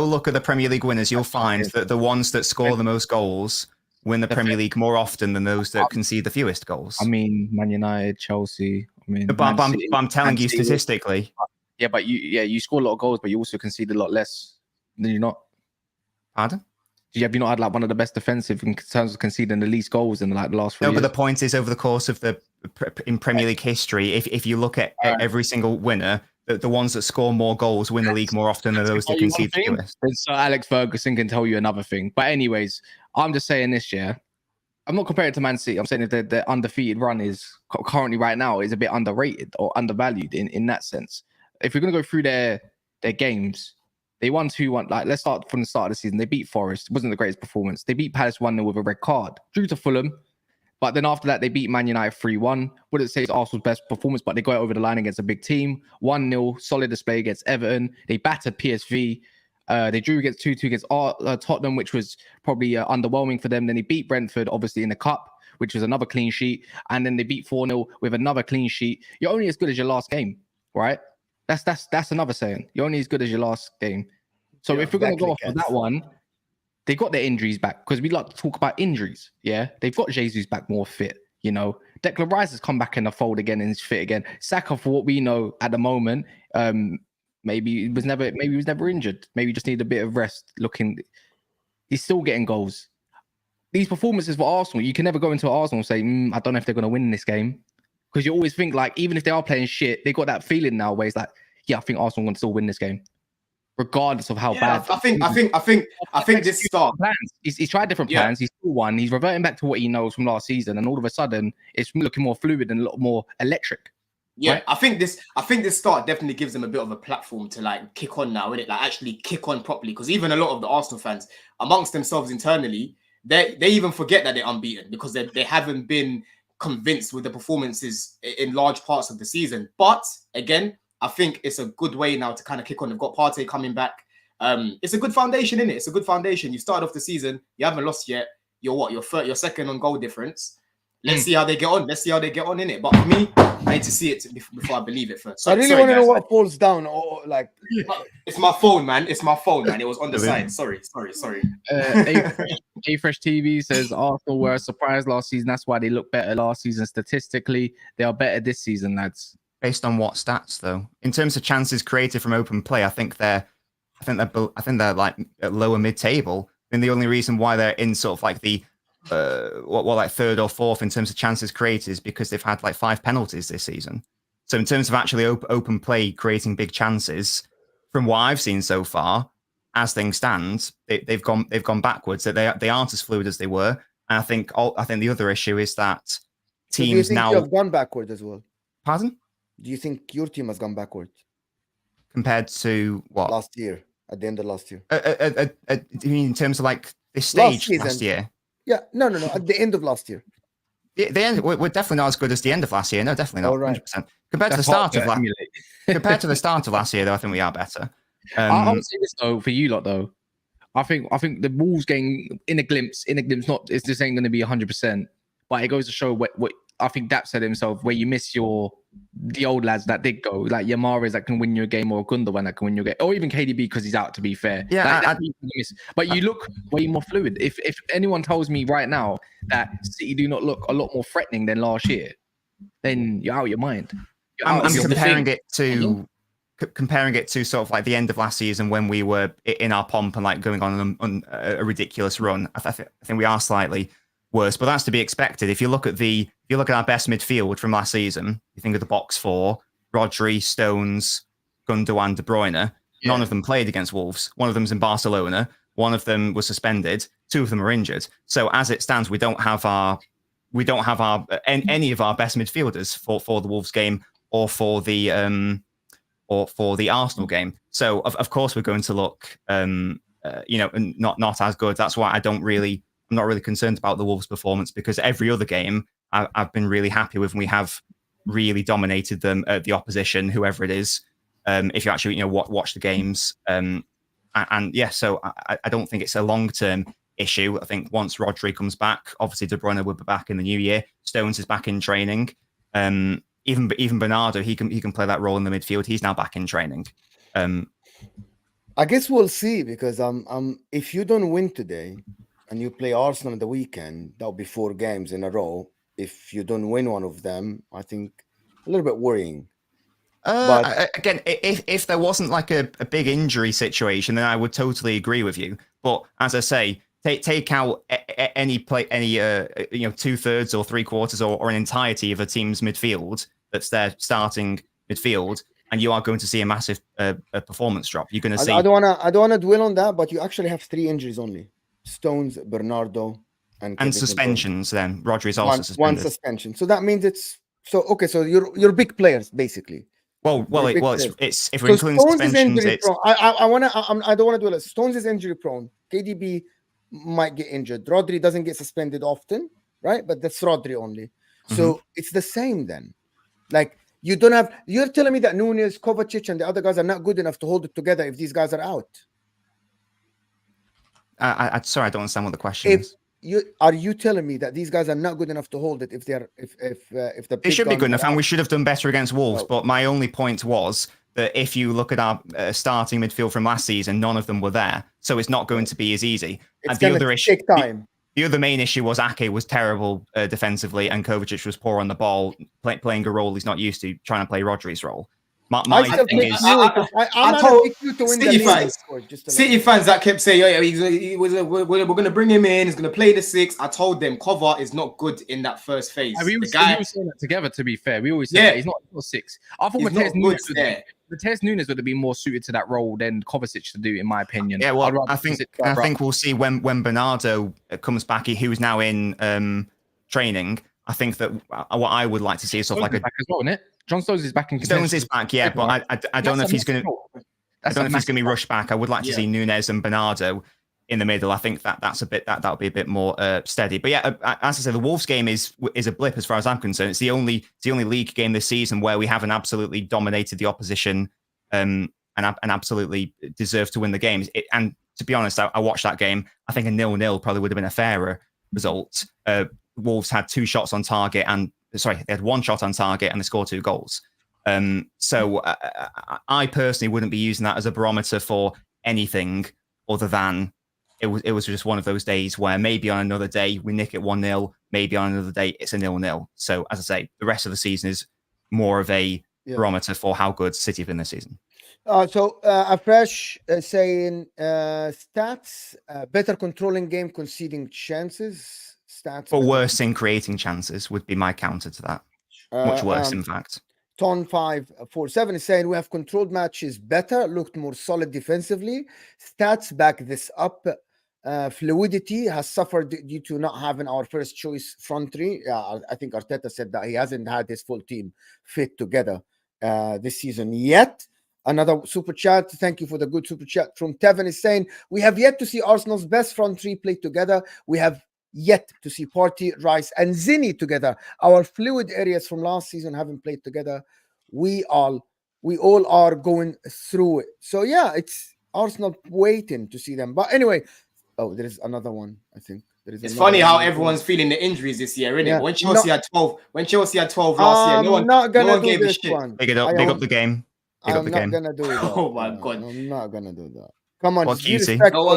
Speaker 2: look at the Premier League winners. You'll find that the ones that score the most goals win the Premier League more often than those that concede the fewest goals.
Speaker 1: I mean, Man United, Chelsea.
Speaker 2: But I'm telling you statistically.
Speaker 1: Yeah, but you score a lot of goals, but you also concede a lot less than you're not.
Speaker 2: Pardon?
Speaker 1: Have you not had like one of the best defensive in terms of conceding the least goals in like the last 3 years?
Speaker 2: No, but the point is over the course of in Premier League history, if you look at every single winner, the ones that score more goals win the league more often than those that
Speaker 1: Tell you one
Speaker 2: concede
Speaker 1: thing,
Speaker 2: fewer.
Speaker 1: and so Alex Ferguson can tell you another thing. But anyways, I'm just saying this year. I'm not comparing it to Man City. I'm saying that the undefeated run is currently right now is a bit underrated or undervalued in that sense. If we're gonna go through their games, they won 2-1. Like, let's start from the start of the season. They beat Forest. It wasn't the greatest performance. They beat Palace 1-0 with a red card. Drew to Fulham. But then after that, they beat Man United 3-1. Wouldn't say it's Arsenal's best performance, but they got it over the line against a big team. 1-0, solid display against Everton. They battered PSV. They drew against 2-2 against Tottenham, which was probably underwhelming for them. Then they beat Brentford, obviously, in the Cup, which was another clean sheet. And then they beat 4-0 with another clean sheet. You're only as good as your last game, right? That's another saying. You're only as good as your last game. So
Speaker 3: Yeah,
Speaker 1: if we're going to go off
Speaker 3: exactly,
Speaker 1: of that one, they got their injuries back because we like to talk about injuries. Yeah, they've got Jesus back more fit. You know, Declan Rice has come back in the fold again and is fit again. Saka, for what we know at the moment, maybe he was never injured. Maybe just needed a bit of rest. He's still getting goals. These performances for Arsenal, you can never go into Arsenal and say, I don't know if they're going to win this game, because you always think like even if they are playing shit, they got that feeling now where it's like, yeah, I think Arsenal can still win this game, regardless of how bad.
Speaker 4: I think this start.
Speaker 1: Plans. He's tried different plans. He's still won. He's reverting back to what he knows from last season, and all of a sudden, it's looking more fluid and a lot more electric.
Speaker 4: Yeah,
Speaker 1: right?
Speaker 4: I think this start definitely gives them a bit of a platform to like kick on now, innit? Like actually kick on properly. Because even a lot of the Arsenal fans amongst themselves internally, they even forget that they're unbeaten because they haven't been convinced with the performances in large parts of the season. But again, I think it's a good way now to kind of kick on. They've got Partey coming back. It's a good foundation, innit? It's a good foundation. You started off the season, you haven't lost yet. You're what? You're second on goal difference. Let's see how they get on. Let's see how they get on in it. But for me, I need to see it before I believe it first.
Speaker 3: I really want to know what falls down or like.
Speaker 4: It's my phone, man. It was on the side. Sorry.
Speaker 1: A-Fresh TV says Arsenal were a surprise last season. That's why they look better last season statistically. They are better this season, lads.
Speaker 2: Based on what stats, though? In terms of chances created from open play, I think they're like at lower mid-table. And the only reason why they're in sort of like the like third or fourth in terms of chances created is because they've had like 5 penalties this season. So in terms of actually open play creating big chances, from what I've seen so far, as things stand, they've gone backwards. That they aren't as fluid as they were. And I think the other issue is that teams
Speaker 3: do you think
Speaker 2: now
Speaker 3: you have gone backward as well.
Speaker 2: Pardon?
Speaker 3: Do you think your team has gone backwards
Speaker 2: compared to what
Speaker 3: last year? At the end of last year,
Speaker 2: you mean in terms of like this stage last year?
Speaker 3: Yeah, no. At the end of last year,
Speaker 2: the end. We're definitely not as good as the end of last year. No, definitely not. 100%. Compared to the start of last year, though, I think we are better.
Speaker 1: I'll say this though for you lot though. I think the Wolves game in a glimpse. This ain't going to be 100%, but it goes to show what I think Daps said himself, where you miss the old lads that did go, like Yamares that can win you a game, or Gundogan that can win you a game, or even KDB because he's out, to be fair.
Speaker 2: Yeah,
Speaker 1: but you look way more fluid. If anyone tells me right now that City do not look a lot more threatening than last year, then you're out of your mind.
Speaker 2: I'm comparing it to sort of like the end of last season when we were in our pomp and like going on a ridiculous run. I think we are slightly worse, but that's to be expected. If you look at our best midfield from last season, you think of the box four: Rodri, Stones, Gundogan, De Bruyne. None of them played against Wolves. One of them's in Barcelona. One of them was suspended. 2 of them are injured. So as it stands, we don't have any of our best midfielders for the Wolves game or for the Arsenal game. So of course we're going to look not as good. That's why I'm not really concerned about the Wolves' performance, because every other game I've been really happy with, and we have really dominated them, the opposition, whoever it is. If you actually watch the games, so I don't think it's a long-term issue. I think once Rodri comes back, obviously De Bruyne will be back in the new year. Stones is back in training. Even Bernardo, he can play that role in the midfield. He's now back in training.
Speaker 3: I guess we'll see, because if you don't win today and you play Arsenal on the weekend, that'll be 4 games in a row. If you don't win one of them, I think a little bit worrying.
Speaker 2: But again, if there wasn't like a big injury situation, then I would totally agree with you. But as I say, take out any 2/3 or 3/4 or an entirety of a team's midfield that's their starting midfield, and you are going to see a massive performance drop. You're going to see.
Speaker 3: I don't wanna dwell on that, but you actually have 3 injuries only: Stones, Bernardo, and Kevin De Bruyne.
Speaker 2: suspensions. Then Rodri is also
Speaker 3: One
Speaker 2: suspended.
Speaker 3: suspension. So that means it's okay. So you're big players basically.
Speaker 2: It's if we're
Speaker 3: So
Speaker 2: including
Speaker 3: Stones is
Speaker 2: suspensions,
Speaker 3: injury
Speaker 2: it's
Speaker 3: prone. I don't want to dwell. Stones is injury prone. KDB might get injured. Rodri doesn't get suspended often, right? But that's Rodri only. So it's the same then. Like you don't have. You're telling me that Nunez, Kovacic, and the other guys are not good enough to hold it together if these guys are out.
Speaker 2: sorry, I don't understand what the question is.
Speaker 3: Are you telling me that these guys are not good enough to hold it if the
Speaker 2: They should be good enough, and
Speaker 3: out?
Speaker 2: we should have done better against Wolves.
Speaker 3: Oh.
Speaker 2: But my only point was that if you look at our starting midfield from last season, none of them were there, so it's not going to be as easy.
Speaker 3: It's
Speaker 2: And the
Speaker 3: going
Speaker 2: other
Speaker 3: to
Speaker 2: issue,
Speaker 3: take time.
Speaker 2: the other main issue was Ake was terrible defensively, and Kovacic was poor on the ball, playing a role he's not used to, trying to play Rodri's role.
Speaker 3: I still
Speaker 2: thing
Speaker 3: pick
Speaker 2: is,
Speaker 3: you. I'm not
Speaker 4: told
Speaker 3: pick you to win the
Speaker 4: City
Speaker 3: league.
Speaker 4: fans-
Speaker 3: of course, just to
Speaker 4: City fans that kept saying, we're going to bring him in. He's going to play the 6. I told them Cover is not good in that first phase.
Speaker 1: We
Speaker 4: The
Speaker 1: always
Speaker 4: guy,
Speaker 1: saying that together, to be fair. We always say
Speaker 4: Yeah.
Speaker 1: that. He's not 6. I thought
Speaker 4: he's not good there.
Speaker 1: Matthias Nunes would have been more suited to that role than Kovacic to do, in my opinion.
Speaker 2: yeah,
Speaker 1: I'd
Speaker 2: well,
Speaker 1: rather
Speaker 2: I think
Speaker 1: Kovacic
Speaker 2: we'll see when Bernardo comes back, who's now in training. I think that what I would like to see is sort of like
Speaker 1: Stones is back as well, isn't it? John Stones is back in
Speaker 2: Stones
Speaker 1: contention.
Speaker 2: is back, yeah, but I don't know if he's going to. I don't know if he's going to be rushed back. I would like to see Nunes and Bernardo in the middle. I think that'll be a bit more steady. But yeah, as I said, the Wolves game is a blip as far as I'm concerned. It's the only league game this season where we haven't absolutely dominated the opposition and absolutely deserved to win the games. And to be honest, I watched that game. I think a 0-0 probably would have been a fairer result. Wolves had 2 shots on target, they had 1 shot on target and they scored 2 goals. So I personally wouldn't be using that as a barometer for anything other than it was just one of those days where maybe on another day we nick it 1-0, maybe on another day it's a 0-0. So as I say, the rest of the season is more of a barometer for how good City have been this season.
Speaker 3: So Afresh saying stats, better controlling game, conceding chances. Stats,
Speaker 2: But worse in creating chances would be my counter to that. Much worse, in fact.
Speaker 3: Ton547 is saying we have controlled matches better, looked more solid defensively. Stats back this up. Fluidity has suffered due to not having our first choice front 3. I think Arteta said that he hasn't had his full team fit together this season yet. Another super chat. Thank you for the good super chat from Tevin is saying we have yet to see Arsenal's best front 3 play together. We have yet to see Partey, Rice, and Zinni together. Our fluid areas from last season haven't played together. We all are going through it. So yeah, it's Arsenal waiting to see them. But anyway, there is another one. I think
Speaker 4: it's funny how everyone's feeling the injuries this year, isn't it? When Chelsea had 12 last year, no one gave a shit.
Speaker 2: Big up the game.
Speaker 3: I'm not gonna do that.
Speaker 4: Oh my god,
Speaker 3: I'm not gonna do that. Come on,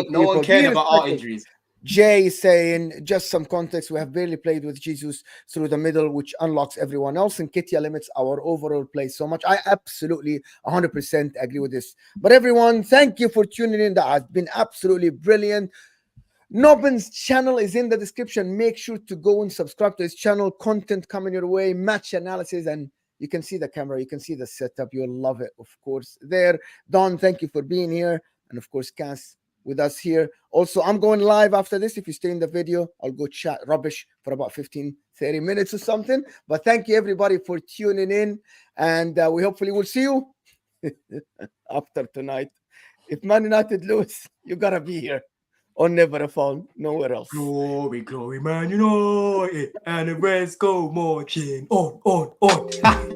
Speaker 4: no one cared about our injuries.
Speaker 3: Jay is saying, just some context, we have barely played with Jesus through the middle, which unlocks everyone else, and Ketia limits our overall play so much. I absolutely 100% agree with this. But everyone, thank you for tuning in. That has been absolutely brilliant. Nobbin's channel is in the description. Make sure to go and subscribe to his channel. Content coming your way, match analysis, and you can see the camera, you can see the setup. You'll love it, of course. There, Don, thank you for being here. And of course, Cass with us here. Also, I'm going live after this. If you stay in the video, I'll go chat rubbish for about 15, 30 minutes or something. But thank you, everybody, for tuning in. And we hopefully will see you after tonight. If Man United lose, you got to be here on Never a Fall, nowhere else.
Speaker 4: Glory, glory, Man United. And the rest go marching on.